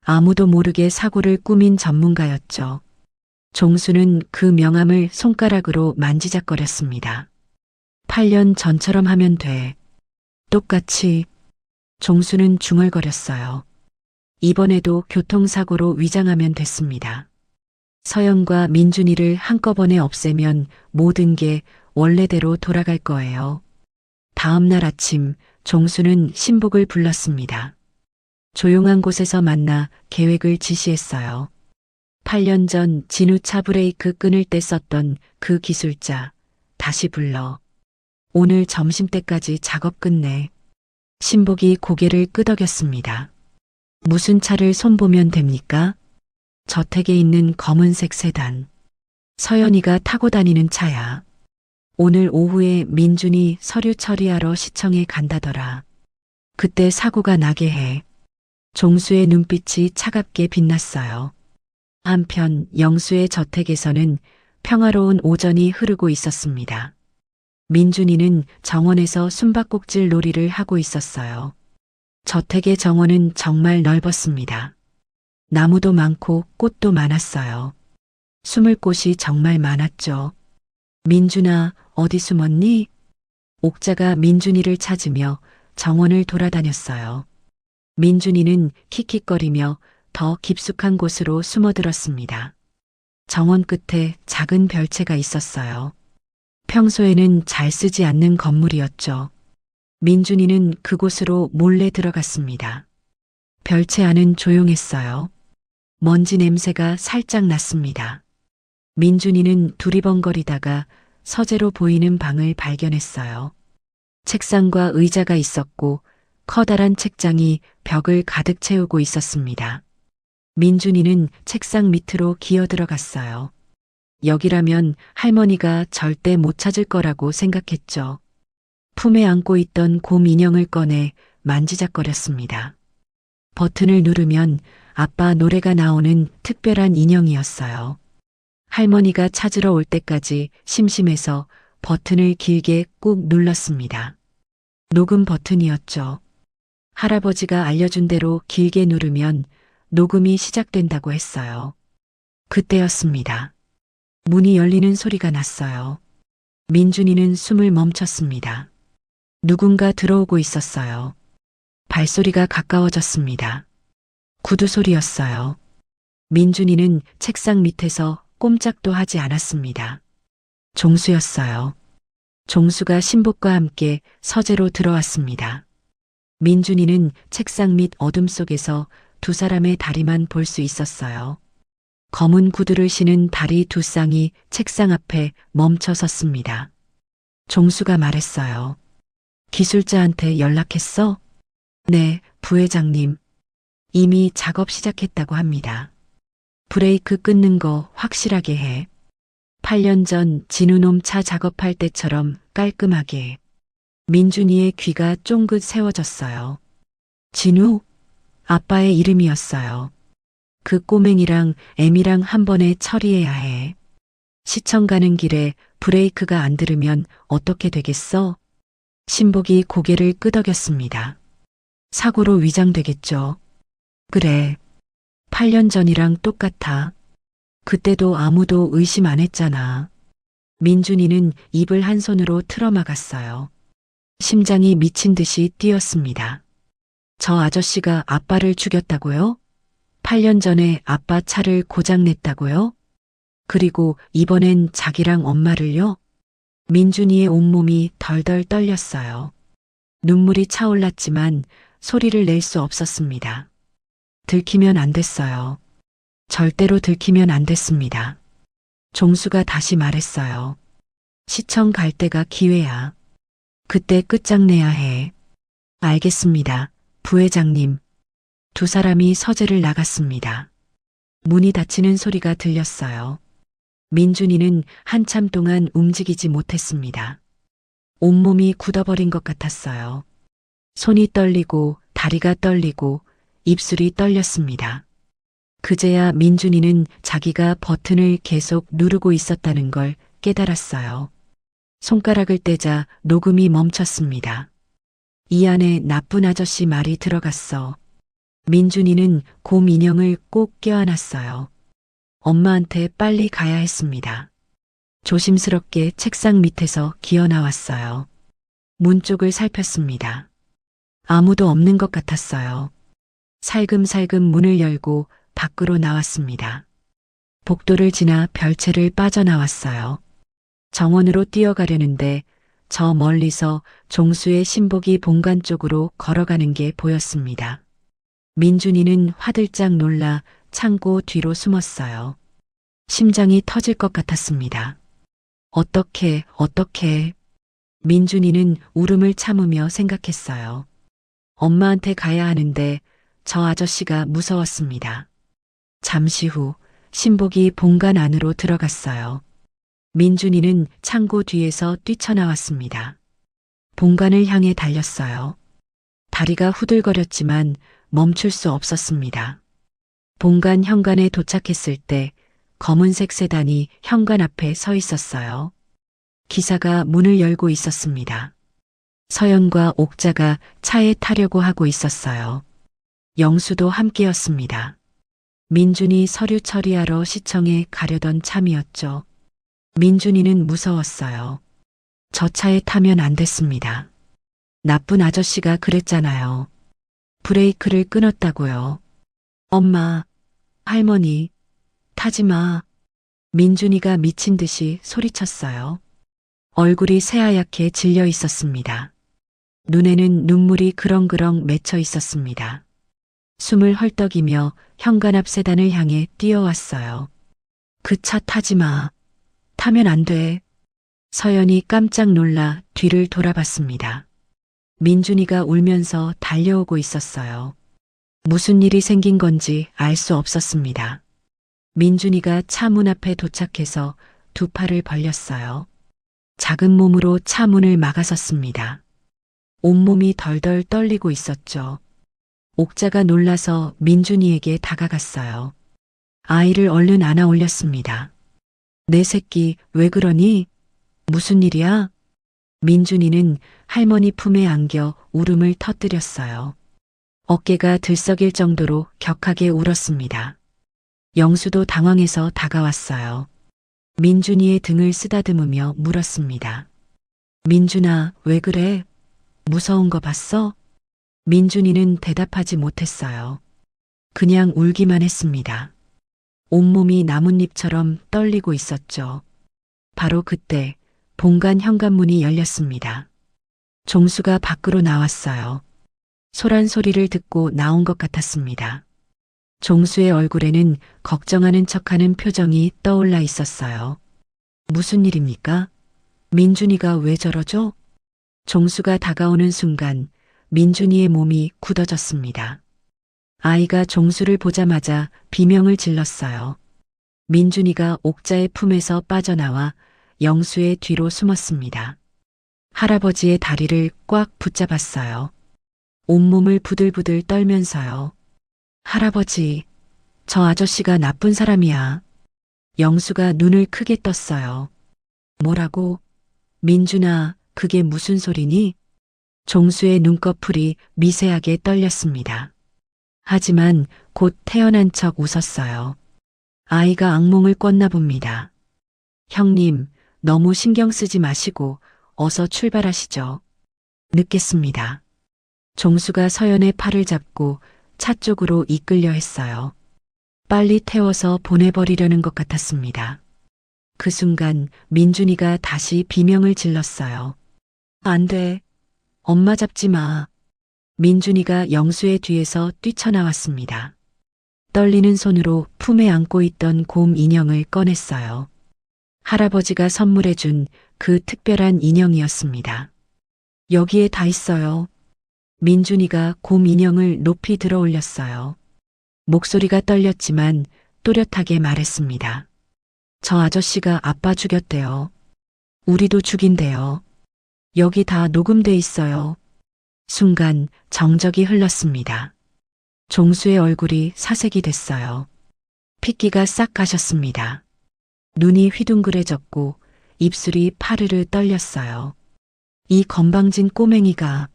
아무도 모르게 사고를 꾸민 전문가였죠. 종수는 그 명함을 손가락으로 만지작거렸습니다. 8년 전처럼 하면 돼. 똑같이. 종수는 중얼거렸어요. 이번에도 교통사고로 위장하면 됐습니다. 서연과 민준이를 한꺼번에 없애면 모든 게 원래대로 돌아갈 거예요. 다음 날 아침 종수는 신복을 불렀습니다. 조용한 곳에서 만나 계획을 지시했어요. 8년 전 진우 차 브레이크 끊을 때 썼던 그 기술자 다시 불러. 오늘 점심때까지 작업 끝내. 신복이 고개를 끄덕였습니다. 무슨 차를 손보면 됩니까? 저택에 있는 검은색 세단. 서연이가 타고 다니는 차야. 오늘 오후에 민준이 서류 처리하러 시청에 간다더라. 그때 사고가 나게 해. 종수의 눈빛이 차갑게 빛났어요. 한편 영수의 저택에서는 평화로운 오전이 흐르고 있었습니다. 민준이는 정원에서 숨바꼭질 놀이를 하고 있었어요. 저택의 정원은 정말 넓었습니다. 나무도 많고 꽃도 많았어요. 숨을 곳이 정말 많았죠. 민준아, 어디 숨었니? 옥자가 민준이를 찾으며 정원을 돌아다녔어요. 민준이는 킥킥거리며 더 깊숙한 곳으로 숨어들었습니다. 정원 끝에 작은 별채가 있었어요. 평소에는 잘 쓰지 않는 건물이었죠. 민준이는 그곳으로 몰래 들어갔습니다. 별채 안은 조용했어요. 먼지 냄새가 살짝 났습니다. 민준이는 두리번거리다가 서재로 보이는 방을 발견했어요. 책상과 의자가 있었고 커다란 책장이 벽을 가득 채우고 있었습니다. 민준이는 책상 밑으로 기어 들어갔어요. 여기라면 할머니가 절대 못 찾을 거라고 생각했죠. 품에 안고 있던 곰 인형을 꺼내 만지작거렸습니다. 버튼을 누르면 아빠 노래가 나오는 특별한 인형이었어요. 할머니가 찾으러 올 때까지 심심해서 버튼을 길게 꾹 눌렀습니다. 녹음 버튼이었죠. 할아버지가 알려준 대로 길게 누르면 녹음이 시작된다고 했어요. 그때였습니다. 문이 열리는 소리가 났어요. 민준이는 숨을 멈췄습니다. 누군가 들어오고 있었어요. 발소리가 가까워졌습니다. 구두 소리였어요. 민준이는 책상 밑에서 꼼짝도 하지 않았습니다. 종수였어요. 종수가 신복과 함께 서재로 들어왔습니다. 민준이는 책상 밑 어둠 속에서 두 사람의 다리만 볼 수 있었어요. 검은 구두를 신은 다리 두 쌍이 책상 앞에 멈춰 섰습니다. 종수가 말했어요. 기술자한테 연락했어? 네, 부회장님. 이미 작업 시작했다고 합니다. 브레이크 끊는 거 확실하게 해. 8년 전 진우놈 차 작업할 때처럼 깔끔하게. 민준이의 귀가 쫑긋 세워졌어요. 진우? 아빠의 이름이었어요. 그 꼬맹이랑 애미랑 한 번에 처리해야 해. 시청 가는 길에 브레이크가 안 들으면 어떻게 되겠어? 신복이 고개를 끄덕였습니다. 사고로 위장되겠죠. 그래. 8년 전이랑 똑같아. 그때도 아무도 의심 안 했잖아. 민준이는 입을 한 손으로 틀어막았어요. 심장이 미친 듯이 뛰었습니다. 저 아저씨가 아빠를 죽였다고요? 8년 전에 아빠 차를 고장냈다고요? 그리고 이번엔 자기랑 엄마를요? 민준이의 온몸이 덜덜 떨렸어요. 눈물이 차올랐지만 소리를 낼 수 없었습니다. 들키면 안 됐어요. 절대로 들키면 안 됐습니다. 종수가 다시 말했어요. 시청 갈 때가 기회야. 그때 끝장내야 해. 알겠습니다, 부회장님. 두 사람이 서재를 나갔습니다. 문이 닫히는 소리가 들렸어요. 민준이는 한참 동안 움직이지 못했습니다. 온몸이 굳어버린 것 같았어요. 손이 떨리고 다리가 떨리고 입술이 떨렸습니다. 그제야 민준이는 자기가 버튼을 계속 누르고 있었다는 걸 깨달았어요. 손가락을 떼자 녹음이 멈췄습니다. 이 안에 나쁜 아저씨 말이 들어갔어. 민준이는 곰 인형을 꼭 껴안았어요. 엄마한테 빨리 가야 했습니다. 조심스럽게 책상 밑에서 기어 나왔어요. 문 쪽을 살폈습니다. 아무도 없는 것 같았어요. 살금살금 문을 열고 밖으로 나왔습니다. 복도를 지나 별채를 빠져나왔어요. 정원으로 뛰어가려는데 저 멀리서 종수의 신복이 본관 쪽으로 걸어가는 게 보였습니다. 민준이는 화들짝 놀라 창고 뒤로 숨었어요. 심장이 터질 것 같았습니다. 어떻게. 민준이는 울음을 참으며 생각했어요. 엄마한테 가야 하는데 저 아저씨가 무서웠습니다. 잠시 후 신복이 본관 안으로 들어갔어요. 민준이는 창고 뒤에서 뛰쳐나왔습니다. 본관을 향해 달렸어요. 다리가 후들거렸지만 멈출 수 없었습니다. 본관 현관에 도착했을 때 검은색 세단이 현관 앞에 서 있었어요. 기사가 문을 열고 있었습니다. 서연과 옥자가 차에 타려고 하고 있었어요. 영수도 함께였습니다. 민준이 서류 처리하러 시청에 가려던 참이었죠. 민준이는 무서웠어요. 저 차에 타면 안 됐습니다. 나쁜 아저씨가 그랬잖아요. 브레이크를 끊었다고요. 엄마, 할머니, 타지 마. 민준이가 미친 듯이 소리쳤어요. 얼굴이 새하얗게 질려 있었습니다. 눈에는 눈물이 그렁그렁 맺혀 있었습니다. 숨을 헐떡이며 현관 앞 세단을 향해 뛰어왔어요. 그 차 타지 마. 타면 안 돼. 서연이 깜짝 놀라 뒤를 돌아봤습니다. 민준이가 울면서 달려오고 있었어요. 무슨 일이 생긴 건지 알 수 없었습니다. 민준이가 차 문 앞에 도착해서 두 팔을 벌렸어요. 작은 몸으로 차 문을 막아섰습니다. 온몸이 덜덜 떨리고 있었죠. 옥자가 놀라서 민준이에게 다가갔어요. 아이를 얼른 안아 올렸습니다. 내 새끼 왜 그러니? 무슨 일이야? 민준이는 할머니 품에 안겨 울음을 터뜨렸어요. 어깨가 들썩일 정도로 격하게 울었습니다. 영수도 당황해서 다가왔어요. 민준이의 등을 쓰다듬으며 물었습니다. 민준아, 왜 그래? 무서운 거 봤어? 민준이는 대답하지 못했어요. 그냥 울기만 했습니다. 온몸이 나뭇잎처럼 떨리고 있었죠. 바로 그때 본관 현관문이 열렸습니다. 종수가 밖으로 나왔어요. 소란 소리를 듣고 나온 것 같았습니다. 종수의 얼굴에는 걱정하는 척하는 표정이 떠올라 있었어요. 무슨 일입니까? 민준이가 왜 저러죠? 종수가 다가오는 순간 민준이의 몸이 굳어졌습니다. 아이가 종수를 보자마자 비명을 질렀어요. 민준이가 옥자의 품에서 빠져나와 영수의 뒤로 숨었습니다. 할아버지의 다리를 꽉 붙잡았어요. 온몸을 부들부들 떨면서요. 할아버지, 저 아저씨가 나쁜 사람이야. 영수가 눈을 크게 떴어요. 뭐라고? 민준아, 그게 무슨 소리니? 종수의 눈꺼풀이 미세하게 떨렸습니다. 하지만 곧 태어난 척 웃었어요. 아이가 악몽을 꿨나 봅니다. 형님, 너무 신경 쓰지 마시고 어서 출발하시죠. 늦겠습니다. 종수가 서연의 팔을 잡고 차 쪽으로 이끌려 했어요. 빨리 태워서 보내버리려는 것 같았습니다. 그 순간 민준이가 다시 비명을 질렀어요. 안 돼. 엄마 잡지 마. 민준이가 영수의 뒤에서 뛰쳐나왔습니다. 떨리는 손으로 품에 안고 있던 곰 인형을 꺼냈어요. 할아버지가 선물해준 그 특별한 인형이었습니다. 여기에 다 있어요. 민준이가 곰 인형을 높이 들어 올렸어요. 목소리가 떨렸지만 또렷하게 말했습니다. 저 아저씨가 아빠 죽였대요. 우리도 죽인대요. 여기 다 녹음돼 있어요. 순간 정적이 흘렀습니다. 종수의 얼굴이 사색이 됐어요. 핏기가 싹 가셨습니다. 눈이 휘둥그레졌고 입술이 파르르 떨렸어요. 이 건방진 꼬맹이가.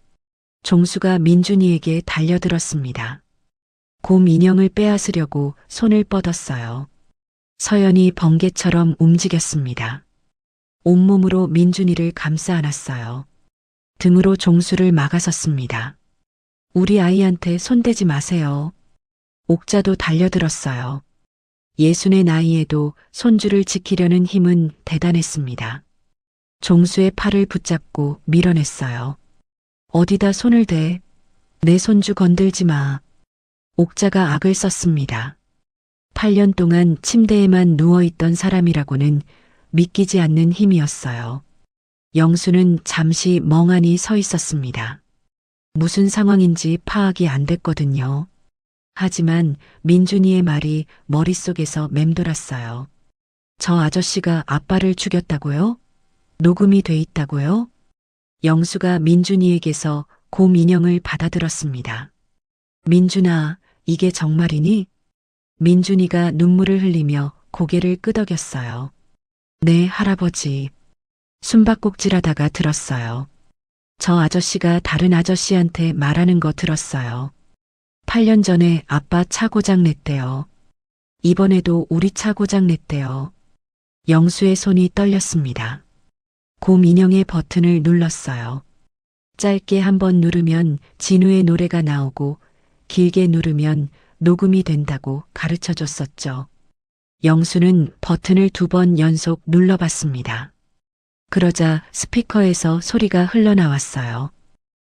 종수가 민준이에게 달려들었습니다. 곰 인형을 빼앗으려고 손을 뻗었어요. 서연이 번개처럼 움직였습니다. 온몸으로 민준이를 감싸 안았어요. 등으로 종수를 막아섰습니다. 우리 아이한테 손대지 마세요. 옥자도 달려들었어요. 예순의 나이에도 손주를 지키려는 힘은 대단했습니다. 종수의 팔을 붙잡고 밀어냈어요. 어디다 손을 대? 내 손주 건들지 마. 옥자가 악을 썼습니다. 8년 동안 침대에만 누워있던 사람이라고는 믿기지 않는 힘이었어요. 영수는 잠시 멍하니 서 있었습니다. 무슨 상황인지 파악이 안 됐거든요. 하지만 민준이의 말이 머릿속에서 맴돌았어요. 저 아저씨가 아빠를 죽였다고요? 녹음이 돼 있다고요? 영수가 민준이에게서 곰 인형을 받아들었습니다. 민준아, 이게 정말이니? 민준이가 눈물을 흘리며 고개를 끄덕였어요. 네, 할아버지. 숨바꼭질하다가 들었어요. 저 아저씨가 다른 아저씨한테 말하는 거 들었어요. 8년 전에 아빠 차 고장 냈대요. 이번에도 우리 차 고장 냈대요. 영수의 손이 떨렸습니다. 곰 인형의 버튼을 눌렀어요. 짧게 한번 누르면 진우의 노래가 나오고 길게 누르면 녹음이 된다고 가르쳐 줬었죠. 영수는 버튼을 2번 연속 눌러봤습니다. 그러자 스피커에서 소리가 흘러나왔어요.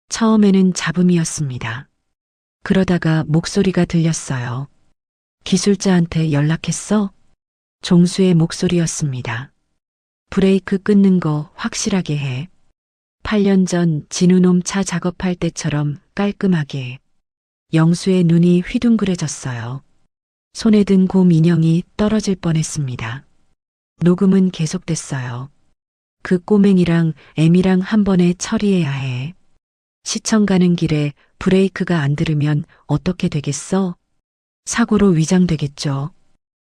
처음에는 잡음이었습니다. 그러다가 목소리가 들렸어요. 기술자한테 연락했어? 종수의 목소리였습니다. 브레이크 끊는 거 확실하게 해. 8년 전 진우놈 차 작업할 때처럼 깔끔하게. 영수의 눈이 휘둥그레졌어요. 손에 든 곰 인형이 떨어질 뻔했습니다. 녹음은 계속됐어요. 그 꼬맹이랑 애미랑 한 번에 처리해야 해. 시청 가는 길에 브레이크가 안 들으면 어떻게 되겠어? 사고로 위장되겠죠.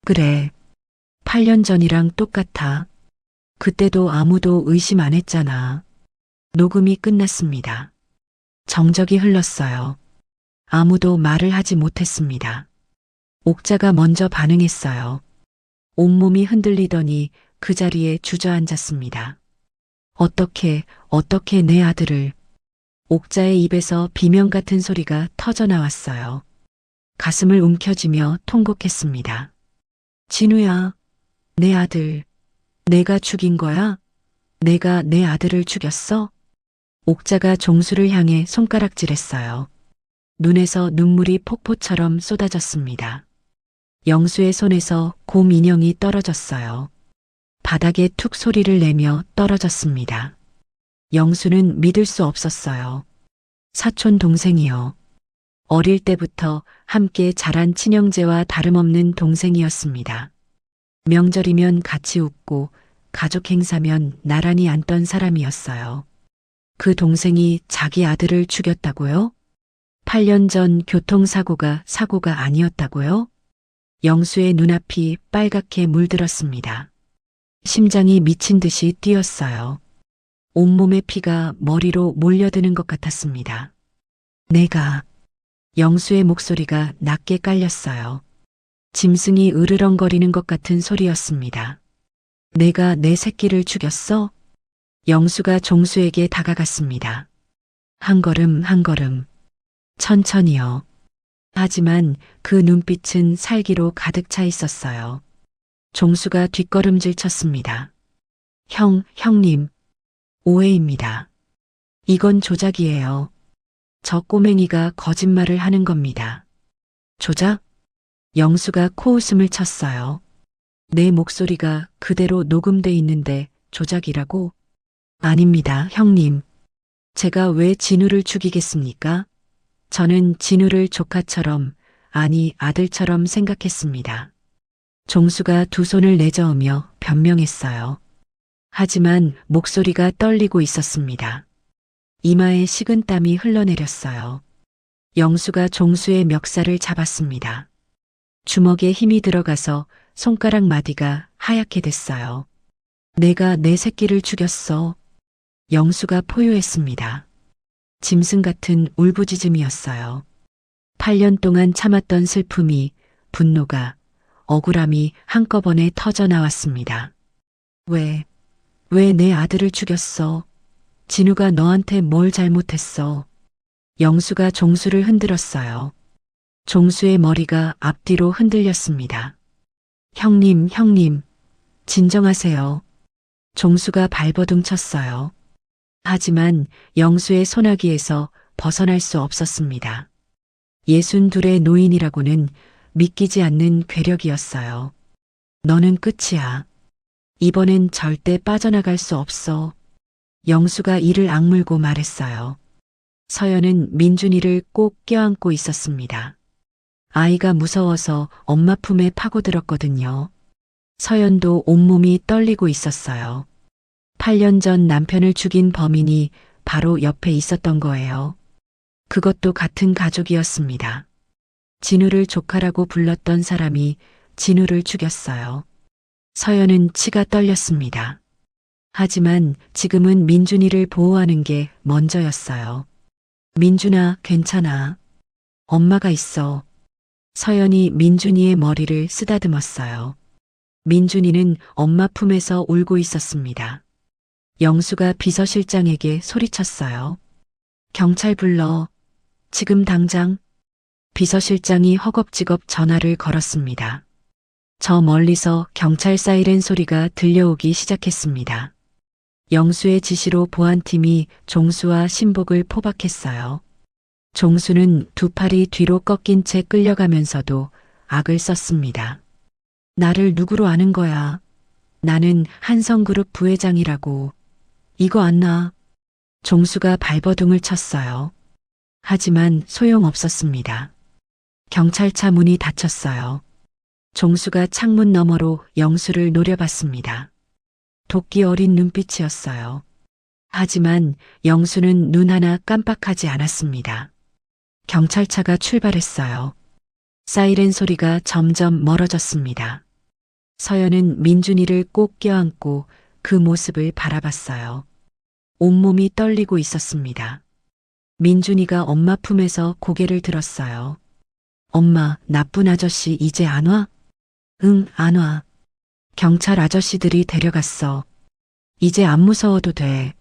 그래. 8년 전이랑 똑같아. 그때도 아무도 의심 안 했잖아. 녹음이 끝났습니다. 정적이 흘렀어요. 아무도 말을 하지 못했습니다. 옥자가 먼저 반응했어요. 온몸이 흔들리더니 그 자리에 주저앉았습니다. 어떻게 내 아들을. 옥자의 입에서 비명 같은 소리가 터져 나왔어요. 가슴을 움켜쥐며 통곡했습니다. 진우야, 내 아들. 내가 죽인 거야? 내가 내 아들을 죽였어? 옥자가 종수를 향해 손가락질했어요. 눈에서 눈물이 폭포처럼 쏟아졌습니다. 영수의 손에서 곰 인형이 떨어졌어요. 바닥에 툭 소리를 내며 떨어졌습니다. 영수는 믿을 수 없었어요. 사촌 동생이요. 어릴 때부터 함께 자란 친형제와 다름없는 동생이었습니다. 명절이면 같이 웃고 가족 행사면 나란히 앉던 사람이었어요. 그 동생이 자기 아들을 죽였다고요? 8년 전 교통사고가 사고가 아니었다고요? 영수의 눈앞이 빨갛게 물들었습니다. 심장이 미친 듯이 뛰었어요. 온몸의 피가 머리로 몰려드는 것 같았습니다. 내가. 영수의 목소리가 낮게 깔렸어요. 짐승이 으르렁거리는 것 같은 소리였습니다. 내가 내 새끼를 죽였어? 영수가 종수에게 다가갔습니다. 한 걸음 한 걸음. 천천히요. 하지만 그 눈빛은 살기로 가득 차 있었어요. 종수가 뒷걸음질 쳤습니다. 형님. 오해입니다. 이건 조작이에요. 저 꼬맹이가 거짓말을 하는 겁니다. 조작? 영수가 코웃음을 쳤어요. 내 목소리가 그대로 녹음돼 있는데 조작이라고? 아닙니다, 형님. 제가 왜 진우를 죽이겠습니까? 저는 진우를 조카처럼, 아니 아들처럼 생각했습니다. 종수가 두 손을 내저으며 변명했어요. 하지만 목소리가 떨리고 있었습니다. 이마에 식은땀이 흘러내렸어요. 영수가 종수의 멱살을 잡았습니다. 주먹에 힘이 들어가서 손가락 마디가 하얗게 됐어요. 내가 내 새끼를 죽였어. 영수가 포효했습니다. 짐승 같은 울부짖음이었어요. 8년 동안 참았던 슬픔이, 분노가, 억울함이 한꺼번에 터져 나왔습니다. 왜 내 아들을 죽였어? 진우가 너한테 뭘 잘못했어? 영수가 종수를 흔들었어요. 종수의 머리가 앞뒤로 흔들렸습니다. 형님, 진정하세요. 종수가 발버둥 쳤어요. 하지만 영수의 소나기에서 벗어날 수 없었습니다. 62의 노인이라고는 믿기지 않는 괴력이었어요. 너는 끝이야. 이번엔 절대 빠져나갈 수 없어. 영수가 이를 악물고 말했어요. 서연은 민준이를 꼭 껴안고 있었습니다. 아이가 무서워서 엄마 품에 파고들었거든요. 서연도 온몸이 떨리고 있었어요. 8년 전 남편을 죽인 범인이 바로 옆에 있었던 거예요. 그것도 같은 가족이었습니다. 진우를 조카라고 불렀던 사람이 진우를 죽였어요. 서연은 치가 떨렸습니다. 하지만 지금은 민준이를 보호하는 게 먼저였어요. 민준아, 괜찮아. 엄마가 있어. 서연이 민준이의 머리를 쓰다듬었어요. 민준이는 엄마 품에서 울고 있었습니다. 영수가 비서실장에게 소리쳤어요. 경찰 불러. 지금 당장. 비서실장이 허겁지겁 전화를 걸었습니다. 저 멀리서 경찰 사이렌 소리가 들려오기 시작했습니다. 영수의 지시로 보안팀이 종수와 신복을 포박했어요. 종수는 두 팔이 뒤로 꺾인 채 끌려가면서도 악을 썼습니다. 나를 누구로 아는 거야? 나는 한성그룹 부회장이라고. 이거 안 나. 종수가 발버둥을 쳤어요. 하지만 소용없었습니다. 경찰차 문이 닫혔어요. 종수가 창문 너머로 영수를 노려봤습니다. 도끼 어린 눈빛이었어요. 하지만 영수는 눈 하나 깜빡하지 않았습니다. 경찰차가 출발했어요. 사이렌 소리가 점점 멀어졌습니다. 서연은 민준이를 꼭 껴안고 그 모습을 바라봤어요. 온몸이 떨리고 있었습니다. 민준이가 엄마 품에서 고개를 들었어요. 엄마, 나쁜 아저씨 이제 안 와? 응, 안 와. 경찰 아저씨들이 데려갔어. 이제 안 무서워도 돼.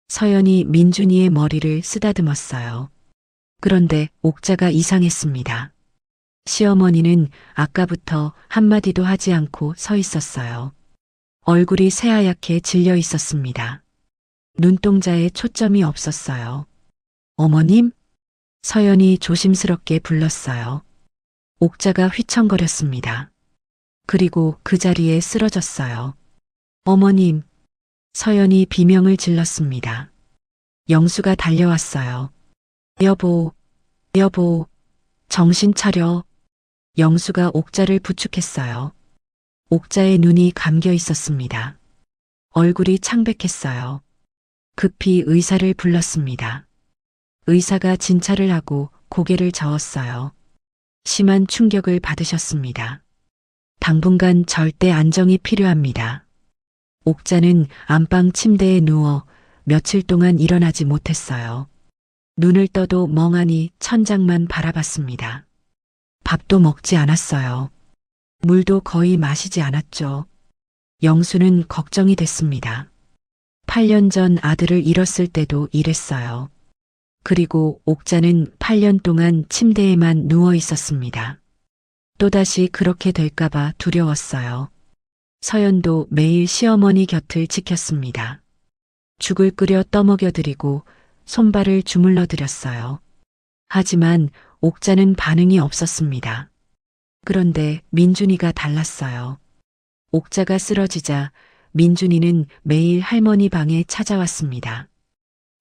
서연이 민준이의 머리를 쓰다듬었어요. 그런데 옥자가 이상했습니다. 시어머니는 아까부터 한마디도 하지 않고 서 있었어요. 얼굴이 새하얗게 질려 있었습니다. 눈동자에 초점이 없었어요. 어머님? 서연이 조심스럽게 불렀어요. 옥자가 휘청거렸습니다. 그리고 그 자리에 쓰러졌어요. 어머님! 서연이 비명을 질렀습니다. 영수가 달려왔어요. 여보, 여보, 정신 차려. 영수가 옥자를 부축했어요. 옥자의 눈이 감겨 있었습니다. 얼굴이 창백했어요. 급히 의사를 불렀습니다. 의사가 진찰을 하고 고개를 저었어요. 심한 충격을 받으셨습니다. 당분간 절대 안정이 필요합니다. 옥자는 안방 침대에 누워 며칠 동안 일어나지 못했어요. 눈을 떠도 멍하니 천장만 바라봤습니다. 밥도 먹지 않았어요. 물도 거의 마시지 않았죠. 영수는 걱정이 됐습니다. 8년 전 아들을 잃었을 때도 이랬어요. 그리고 옥자는 8년 동안 침대에만 누워 있었습니다. 또다시 그렇게 될까봐 두려웠어요. 서연도 매일 시어머니 곁을 지켰습니다. 죽을 끓여 떠먹여드리고 손발을 주물러 드렸어요. 하지만 옥자는 반응이 없었습니다. 그런데 민준이가 달랐어요. 옥자가 쓰러지자 민준이는 매일 할머니 방에 찾아왔습니다.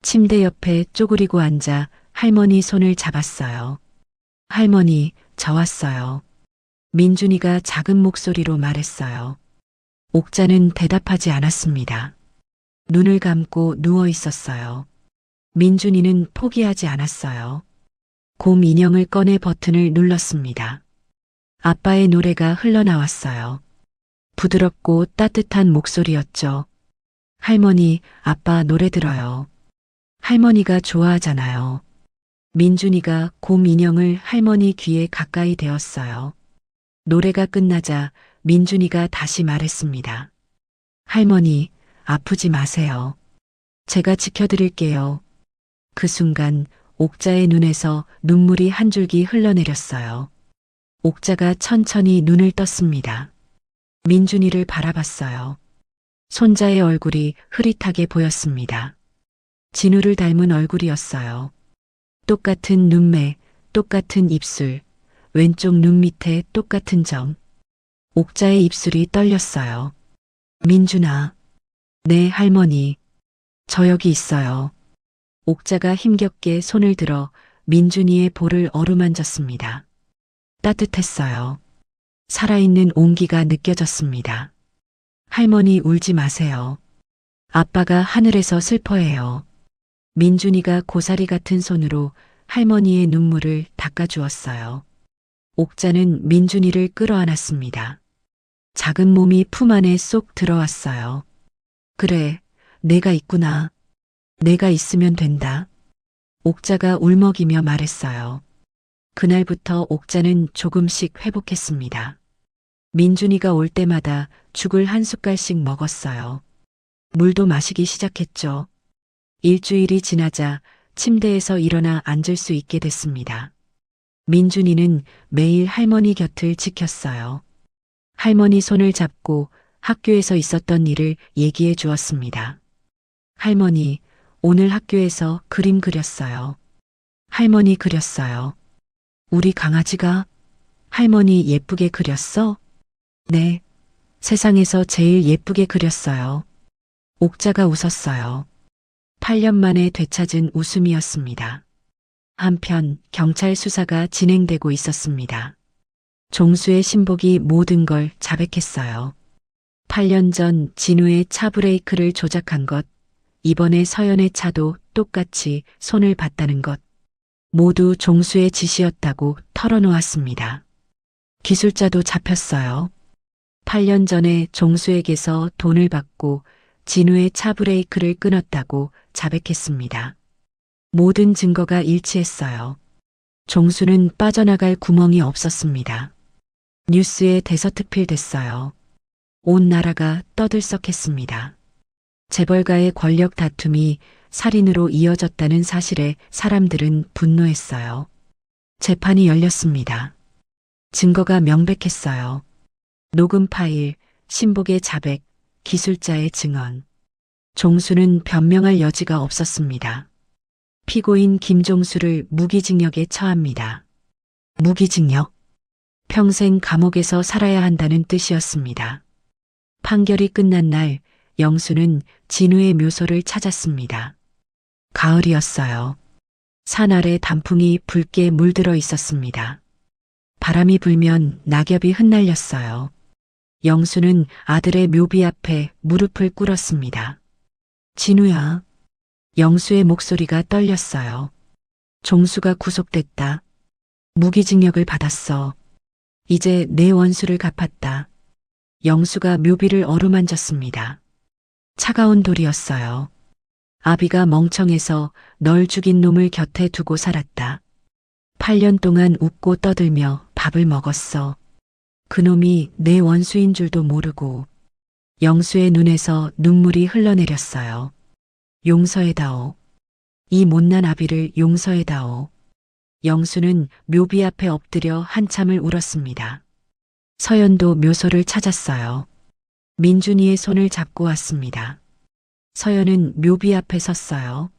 침대 옆에 쪼그리고 앉아 할머니 손을 잡았어요. 할머니, 저 왔어요. 민준이가 작은 목소리로 말했어요. 옥자는 대답하지 않았습니다. 눈을 감고 누워 있었어요. 민준이는 포기하지 않았어요. 곰 인형을 꺼내 버튼을 눌렀습니다. 아빠의 노래가 흘러나왔어요. 부드럽고 따뜻한 목소리였죠. 할머니, 아빠 노래 들어요. 할머니가 좋아하잖아요. 민준이가 곰 인형을 할머니 귀에 가까이 대었어요. 노래가 끝나자 민준이가 다시 말했습니다. 할머니, 아프지 마세요. 제가 지켜드릴게요. 그 순간 옥자의 눈에서 눈물이 한 줄기 흘러내렸어요. 옥자가 천천히 눈을 떴습니다. 민준이를 바라봤어요. 손자의 얼굴이 흐릿하게 보였습니다. 진우를 닮은 얼굴이었어요. 똑같은 눈매, 똑같은 입술, 왼쪽 눈 밑에 똑같은 점. 옥자의 입술이 떨렸어요. 민준아. 네, 할머니. 저 여기 있어요. 옥자가 힘겹게 손을 들어 민준이의 볼을 어루만졌습니다. 따뜻했어요. 살아있는 온기가 느껴졌습니다. 할머니 울지 마세요. 아빠가 하늘에서 슬퍼해요. 민준이가 고사리 같은 손으로 할머니의 눈물을 닦아주었어요. 옥자는 민준이를 끌어안았습니다. 작은 몸이 품 안에 쏙 들어왔어요. 그래, 내가 있구나. 내가 있으면 된다. 옥자가 울먹이며 말했어요. 그날부터 옥자는 조금씩 회복했습니다. 민준이가 올 때마다 죽을 한 숟갈씩 먹었어요. 물도 마시기 시작했죠. 일주일이 지나자 침대에서 일어나 앉을 수 있게 됐습니다. 민준이는 매일 할머니 곁을 지켰어요. 할머니 손을 잡고 학교에서 있었던 일을 얘기해 주었습니다. 할머니, 오늘 학교에서 그림 그렸어요. 할머니 그렸어요. 우리 강아지가? 할머니 예쁘게 그렸어? 네. 세상에서 제일 예쁘게 그렸어요. 옥자가 웃었어요. 8년 만에 되찾은 웃음이었습니다. 한편 경찰 수사가 진행되고 있었습니다. 종수의 신복이 모든 걸 자백했어요. 8년 전 진우의 차 브레이크를 조작한 것, 이번에 서연의 차도 똑같이 손을 봤다는 것, 모두 종수의 짓이었다고 털어놓았습니다. 기술자도 잡혔어요. 8년 전에 종수에게서 돈을 받고 진우의 차 브레이크를 끊었다고 자백했습니다. 모든 증거가 일치했어요. 종수는 빠져나갈 구멍이 없었습니다. 뉴스에 대서특필됐어요. 온 나라가 떠들썩했습니다. 재벌가의 권력 다툼이 살인으로 이어졌다는 사실에 사람들은 분노했어요. 재판이 열렸습니다. 증거가 명백했어요. 녹음 파일, 신복의 자백, 기술자의 증언. 종수는 변명할 여지가 없었습니다. 피고인 김종수를 무기징역에 처합니다. 무기징역? 평생 감옥에서 살아야 한다는 뜻이었습니다. 판결이 끝난 날 영수는 진우의 묘소를 찾았습니다. 가을이었어요. 산 아래 단풍이 붉게 물들어 있었습니다. 바람이 불면 낙엽이 흩날렸어요. 영수는 아들의 묘비 앞에 무릎을 꿇었습니다. 진우야. 영수의 목소리가 떨렸어요. 종수가 구속됐다. 무기징역을 받았어. 이제 내 원수를 갚았다. 영수가 묘비를 어루만졌습니다. 차가운 돌이었어요. 아비가 멍청해서 널 죽인 놈을 곁에 두고 살았다. 8년 동안 웃고 떠들며 밥을 먹었어. 그놈이 내 원수인 줄도 모르고. 영수의 눈에서 눈물이 흘러내렸어요. 용서해다오. 이 못난 아비를 용서해다오. 영수는 묘비 앞에 엎드려 한참을 울었습니다. 서연도 묘소를 찾았어요. 민준이의 손을 잡고 왔습니다. 서연은 묘비 앞에 섰어요.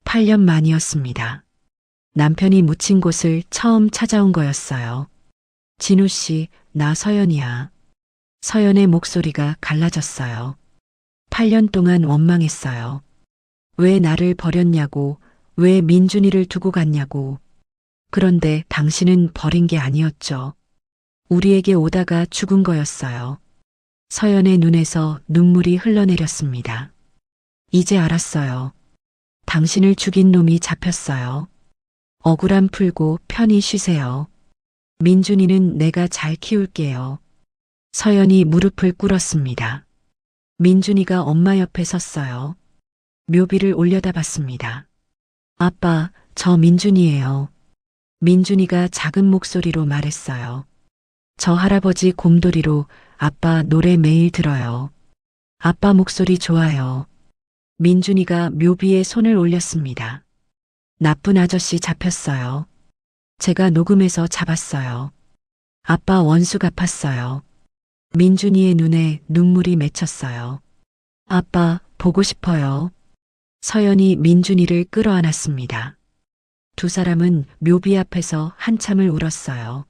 8년 만이었습니다. 남편이 묻힌 곳을 처음 찾아온 거였어요. 진우 씨, 나 서연이야. 서연의 목소리가 갈라졌어요. 8년 동안 원망했어요. 왜 나를 버렸냐고, 왜 민준이를 두고 갔냐고. 그런데 당신은 버린 게 아니었죠. 우리에게 오다가 죽은 거였어요. 서연의 눈에서 눈물이 흘러내렸습니다. 이제 알았어요. 당신을 죽인 놈이 잡혔어요. 억울함 풀고 편히 쉬세요. 민준이는 내가 잘 키울게요. 서연이 무릎을 꿇었습니다. 민준이가 엄마 옆에 섰어요. 묘비를 올려다 봤습니다. 아빠, 저 민준이에요. 민준이가 작은 목소리로 말했어요. 저 할아버지 곰돌이로 아빠 노래 매일 들어요. 아빠 목소리 좋아요. 민준이가 묘비에 손을 올렸습니다. 나쁜 아저씨 잡혔어요. 제가 녹음해서 잡았어요. 아빠 원수 갚았어요. 민준이의 눈에 눈물이 맺혔어요. 아빠, 보고 싶어요. 서연이 민준이를 끌어안았습니다. 두 사람은 묘비 앞에서 한참을 울었어요.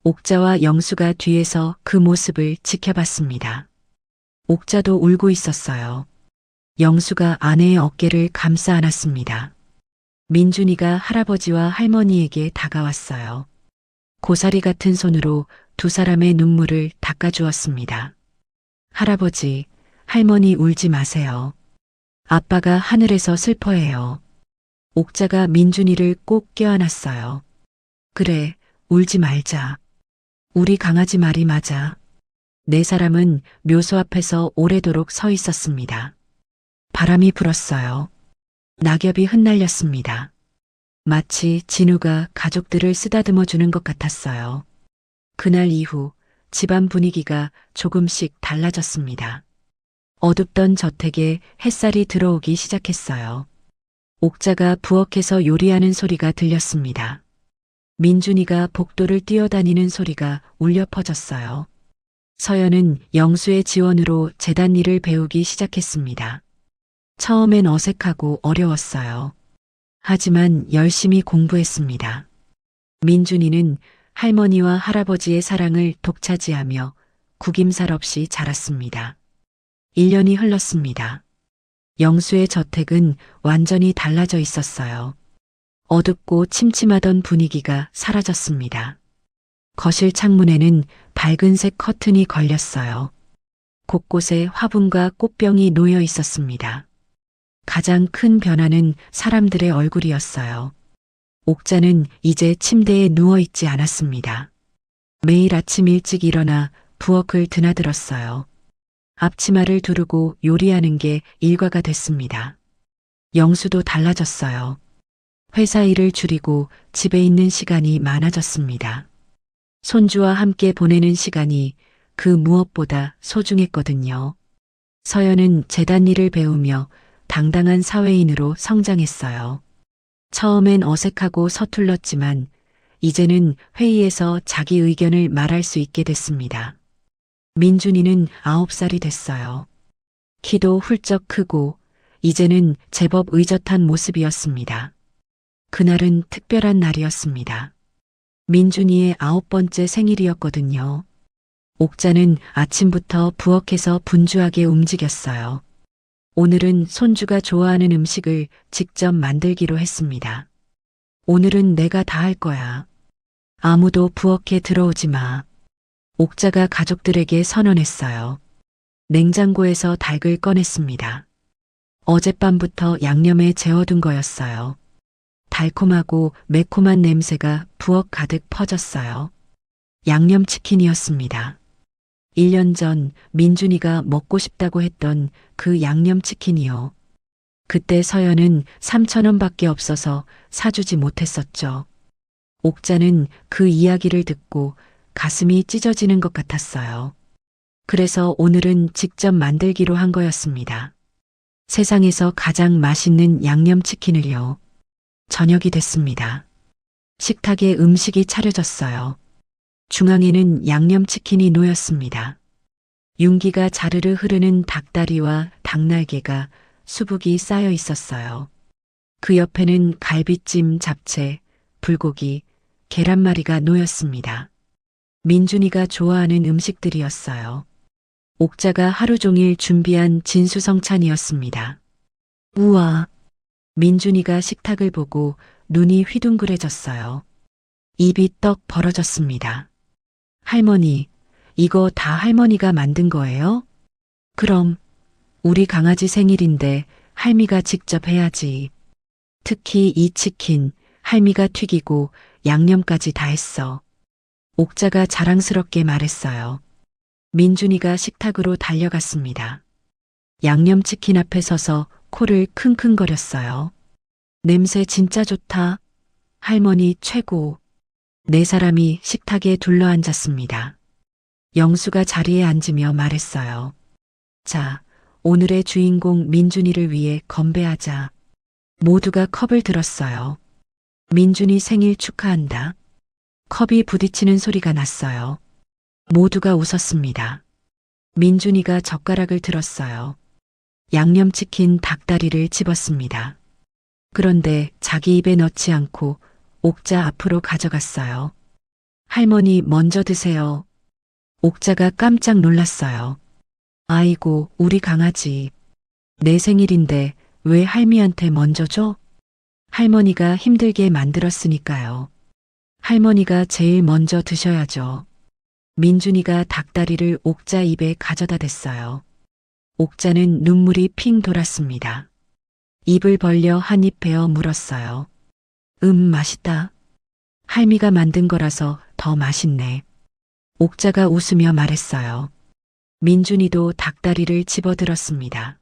옥자와 영수가 뒤에서 그 모습을 지켜봤습니다. 옥자도 울고 있었어요. 영수가 아내의 어깨를 감싸 안았습니다. 민준이가 할아버지와 할머니에게 다가왔어요. 고사리 같은 손으로 두 사람의 눈물을 닦아주었습니다. 할아버지, 할머니 울지 마세요. 아빠가 하늘에서 슬퍼해요. 옥자가 민준이를 꼭 껴안았어요. 그래, 울지 말자. 우리 강아지 말이 맞아. 네 사람은 묘소 앞에서 오래도록 서 있었습니다. 바람이 불었어요. 낙엽이 흩날렸습니다. 마치 진우가 가족들을 쓰다듬어 주는 것 같았어요. 그날 이후 집안 분위기가 조금씩 달라졌습니다. 어둡던 저택에 햇살이 들어오기 시작했어요. 옥자가 부엌에서 요리하는 소리가 들렸습니다. 민준이가 복도를 뛰어다니는 소리가 울려 퍼졌어요. 서연은 영수의 지원으로 재단 일을 배우기 시작했습니다. 처음엔 어색하고 어려웠어요. 하지만 열심히 공부했습니다. 민준이는 할머니와 할아버지의 사랑을 독차지하며 구김살 없이 자랐습니다. 1년이 흘렀습니다. 영수의 저택은 완전히 달라져 있었어요. 어둡고 침침하던 분위기가 사라졌습니다. 거실 창문에는 밝은색 커튼이 걸렸어요. 곳곳에 화분과 꽃병이 놓여 있었습니다. 가장 큰 변화는 사람들의 얼굴이었어요. 옥자는 이제 침대에 누워 있지 않았습니다. 매일 아침 일찍 일어나 부엌을 드나들었어요. 앞치마를 두르고 요리하는 게 일과가 됐습니다. 영수도 달라졌어요. 회사 일을 줄이고 집에 있는 시간이 많아졌습니다. 손주와 함께 보내는 시간이 그 무엇보다 소중했거든요. 서연은 재단 일을 배우며 당당한 사회인으로 성장했어요. 처음엔 어색하고 서툴렀지만 이제는 회의에서 자기 의견을 말할 수 있게 됐습니다. 민준이는 9살이 됐어요. 키도 훌쩍 크고 이제는 제법 의젓한 모습이었습니다. 그날은 특별한 날이었습니다. 민준이의 9번째 생일이었거든요. 옥자는 아침부터 부엌에서 분주하게 움직였어요. 오늘은 손주가 좋아하는 음식을 직접 만들기로 했습니다. 오늘은 내가 다 할 거야. 아무도 부엌에 들어오지 마. 옥자가 가족들에게 선언했어요. 냉장고에서 닭을 꺼냈습니다. 어젯밤부터 양념에 재워둔 거였어요. 달콤하고 매콤한 냄새가 부엌 가득 퍼졌어요. 양념치킨이었습니다. 1년 전 민준이가 먹고 싶다고 했던 그 양념치킨이요. 그때 서연은 3,000원밖에 없어서 사주지 못했었죠. 옥자는 그 이야기를 듣고 가슴이 찢어지는 것 같았어요. 그래서 오늘은 직접 만들기로 한 거였습니다. 세상에서 가장 맛있는 양념치킨을요. 저녁이 됐습니다. 식탁에 음식이 차려졌어요. 중앙에는 양념치킨이 놓였습니다. 윤기가 자르르 흐르는 닭다리와 닭날개가 수북이 쌓여 있었어요. 그 옆에는 갈비찜, 잡채, 불고기, 계란말이가 놓였습니다. 민준이가 좋아하는 음식들이었어요. 옥자가 하루 종일 준비한 진수성찬이었습니다. 우와! 민준이가 식탁을 보고 눈이 휘둥그레졌어요. 입이 떡 벌어졌습니다. 할머니, 이거 다 할머니가 만든 거예요? 그럼 우리 강아지 생일인데 할미가 직접 해야지. 특히 이 치킨 할미가 튀기고 양념까지 다 했어. 옥자가 자랑스럽게 말했어요. 민준이가 식탁으로 달려갔습니다. 양념치킨 앞에 서서 코를 킁킁거렸어요. 냄새 진짜 좋다. 할머니 최고. 네 사람이 식탁에 둘러앉았습니다. 영수가 자리에 앉으며 말했어요. 자, 오늘의 주인공 민준이를 위해 건배하자. 모두가 컵을 들었어요. 민준이 생일 축하한다. 컵이 부딪히는 소리가 났어요. 모두가 웃었습니다. 민준이가 젓가락을 들었어요. 양념치킨 닭다리를 집었습니다. 그런데 자기 입에 넣지 않고 옥자 앞으로 가져갔어요. 할머니 먼저 드세요. 옥자가 깜짝 놀랐어요. 아이고, 우리 강아지. 내 생일인데 왜 할미한테 먼저 줘? 할머니가 힘들게 만들었으니까요. 할머니가 제일 먼저 드셔야죠. 민준이가 닭다리를 옥자 입에 가져다 댔어요. 옥자는 눈물이 핑 돌았습니다. 입을 벌려 한 입 베어 물었어요. 맛있다. 할미가 만든 거라서 더 맛있네. 옥자가 웃으며 말했어요. 민준이도 닭다리를 집어들었습니다.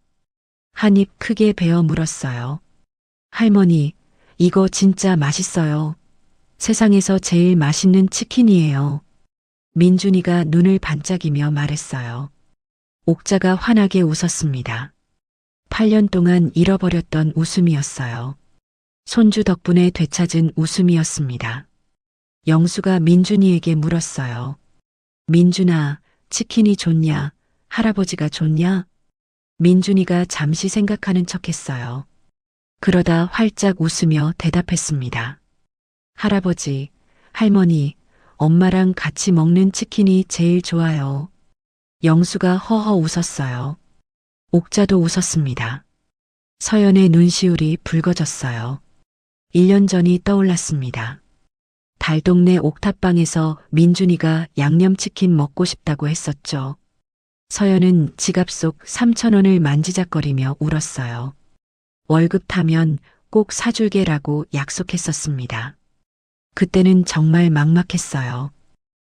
한 입 크게 베어 물었어요. 할머니, 이거 진짜 맛있어요. 세상에서 제일 맛있는 치킨이에요. 민준이가 눈을 반짝이며 말했어요. 옥자가 환하게 웃었습니다. 8년 동안 잃어버렸던 웃음이었어요. 손주 덕분에 되찾은 웃음이었습니다. 영수가 민준이에게 물었어요. 민준아, 치킨이 좋냐? 할아버지가 좋냐? 민준이가 잠시 생각하는 척했어요. 그러다 활짝 웃으며 대답했습니다. 할아버지, 할머니, 엄마랑 같이 먹는 치킨이 제일 좋아요. 영수가 허허 웃었어요. 옥자도 웃었습니다. 서연의 눈시울이 붉어졌어요. 1년 전이 떠올랐습니다. 달동네 옥탑방에서 민준이가 양념치킨 먹고 싶다고 했었죠. 서연은 지갑 속 3,000원을 만지작거리며 울었어요. 월급 타면 꼭 사줄게라고 약속했었습니다. 그때는 정말 막막했어요.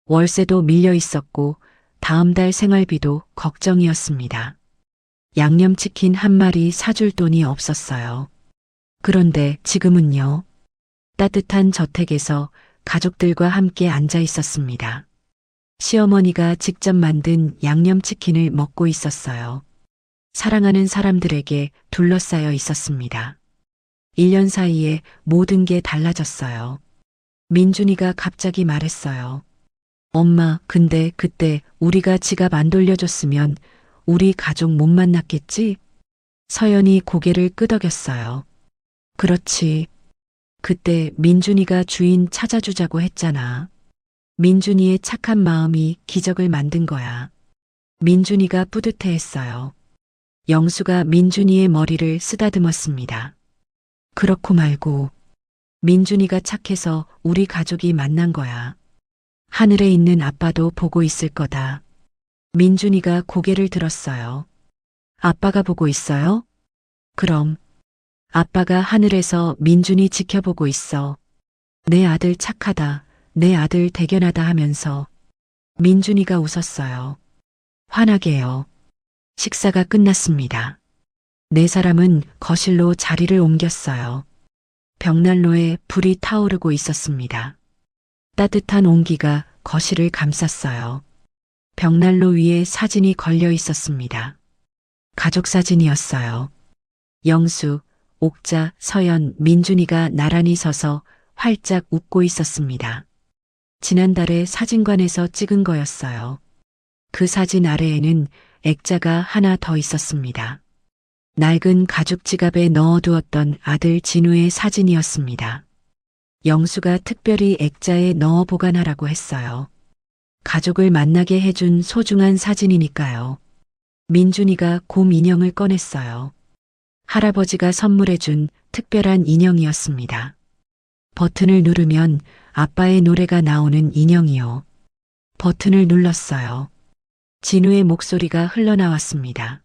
월세도 밀려 있었고 다음 달 생활비도 걱정이었습니다. 양념치킨 한 마리 사줄 돈이 없었어요. 그런데 지금은요. 따뜻한 저택에서 가족들과 함께 앉아 있었습니다. 시어머니가 직접 만든 양념치킨을 먹고 있었어요. 사랑하는 사람들에게 둘러싸여 있었습니다. 1년 사이에 모든 게 달라졌어요. 민준이가 갑자기 말했어요. 엄마, 근데 그때 우리가 지갑 안 돌려줬으면 우리 가족 못 만났겠지? 서연이 고개를 끄덕였어요. 그렇지. 그때 민준이가 주인 찾아주자고 했잖아. 민준이의 착한 마음이 기적을 만든 거야. 민준이가 뿌듯해했어요. 영수가 민준이의 머리를 쓰다듬었습니다. 그렇고 말고 민준이가 착해서 우리 가족이 만난 거야. 하늘에 있는 아빠도 보고 있을 거다. 민준이가 고개를 들었어요. 아빠가 보고 있어요? 그럼 아빠가 하늘에서 민준이 지켜보고 있어. 내 아들 착하다. 내 아들 대견하다 하면서 민준이가 웃었어요. 환하게요. 식사가 끝났습니다. 네 사람은 거실로 자리를 옮겼어요. 벽난로에 불이 타오르고 있었습니다. 따뜻한 온기가 거실을 감쌌어요. 벽난로 위에 사진이 걸려 있었습니다. 가족 사진이었어요. 영수, 옥자, 서연, 민준이가 나란히 서서 활짝 웃고 있었습니다. 지난달에 사진관에서 찍은 거였어요. 그 사진 아래에는 액자가 하나 더 있었습니다. 낡은 가죽 지갑에 넣어두었던 아들 진우의 사진이었습니다. 영수가 특별히 액자에 넣어 보관하라고 했어요. 가족을 만나게 해준 소중한 사진이니까요. 민준이가 곰 인형을 꺼냈어요. 할아버지가 선물해준 특별한 인형이었습니다. 버튼을 누르면 아빠의 노래가 나오는 인형이요. 버튼을 눌렀어요. 진우의 목소리가 흘러나왔습니다.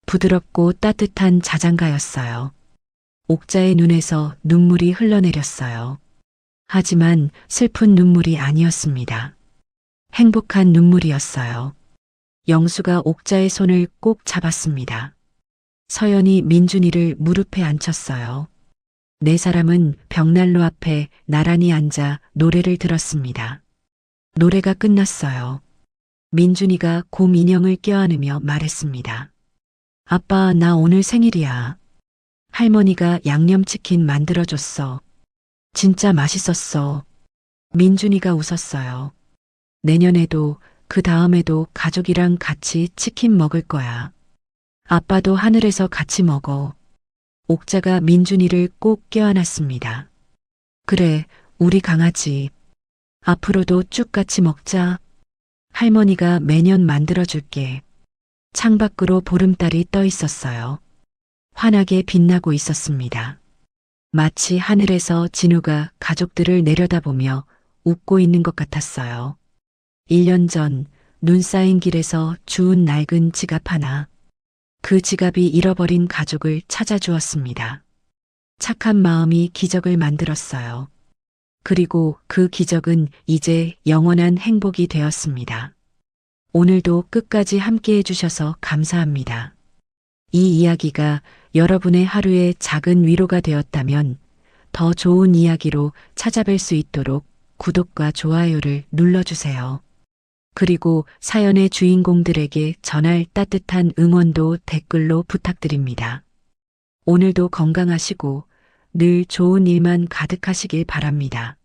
부드럽고 따뜻한 자장가였어요. 옥자의 눈에서 눈물이 흘러내렸어요. 하지만 슬픈 눈물이 아니었습니다. 행복한 눈물이었어요. 영수가 옥자의 손을 꼭 잡았습니다. 서연이 민준이를 무릎에 앉혔어요. 네 사람은 벽난로 앞에 나란히 앉아 노래를 들었습니다. 노래가 끝났어요. 민준이가 곰 인형을 껴안으며 말했습니다. 아빠, 나 오늘 생일이야. 할머니가 양념치킨 만들어줬어. 진짜 맛있었어. 민준이가 웃었어요. 내년에도 그 다음에도 가족이랑 같이 치킨 먹을 거야. 아빠도 하늘에서 같이 먹어. 옥자가 민준이를 꼭 껴안았습니다. 그래, 우리 강아지. 앞으로도 쭉 같이 먹자. 할머니가 매년 만들어줄게. 창밖으로 보름달이 떠 있었어요. 환하게 빛나고 있었습니다. 마치 하늘에서 진우가 가족들을 내려다보며 웃고 있는 것 같았어요. 1년 전 눈 쌓인 길에서 주운 낡은 지갑 하나. 그 지갑이 잃어버린 가족을 찾아주었습니다. 착한 마음이 기적을 만들었어요. 그리고 그 기적은 이제 영원한 행복이 되었습니다. 오늘도 끝까지 함께 해주셔서 감사합니다. 이 이야기가 여러분의 하루에 작은 위로가 되었다면 더 좋은 이야기로 찾아뵐 수 있도록 구독과 좋아요를 눌러주세요. 그리고 사연의 주인공들에게 전할 따뜻한 응원도 댓글로 부탁드립니다. 오늘도 건강하시고 늘 좋은 일만 가득하시길 바랍니다.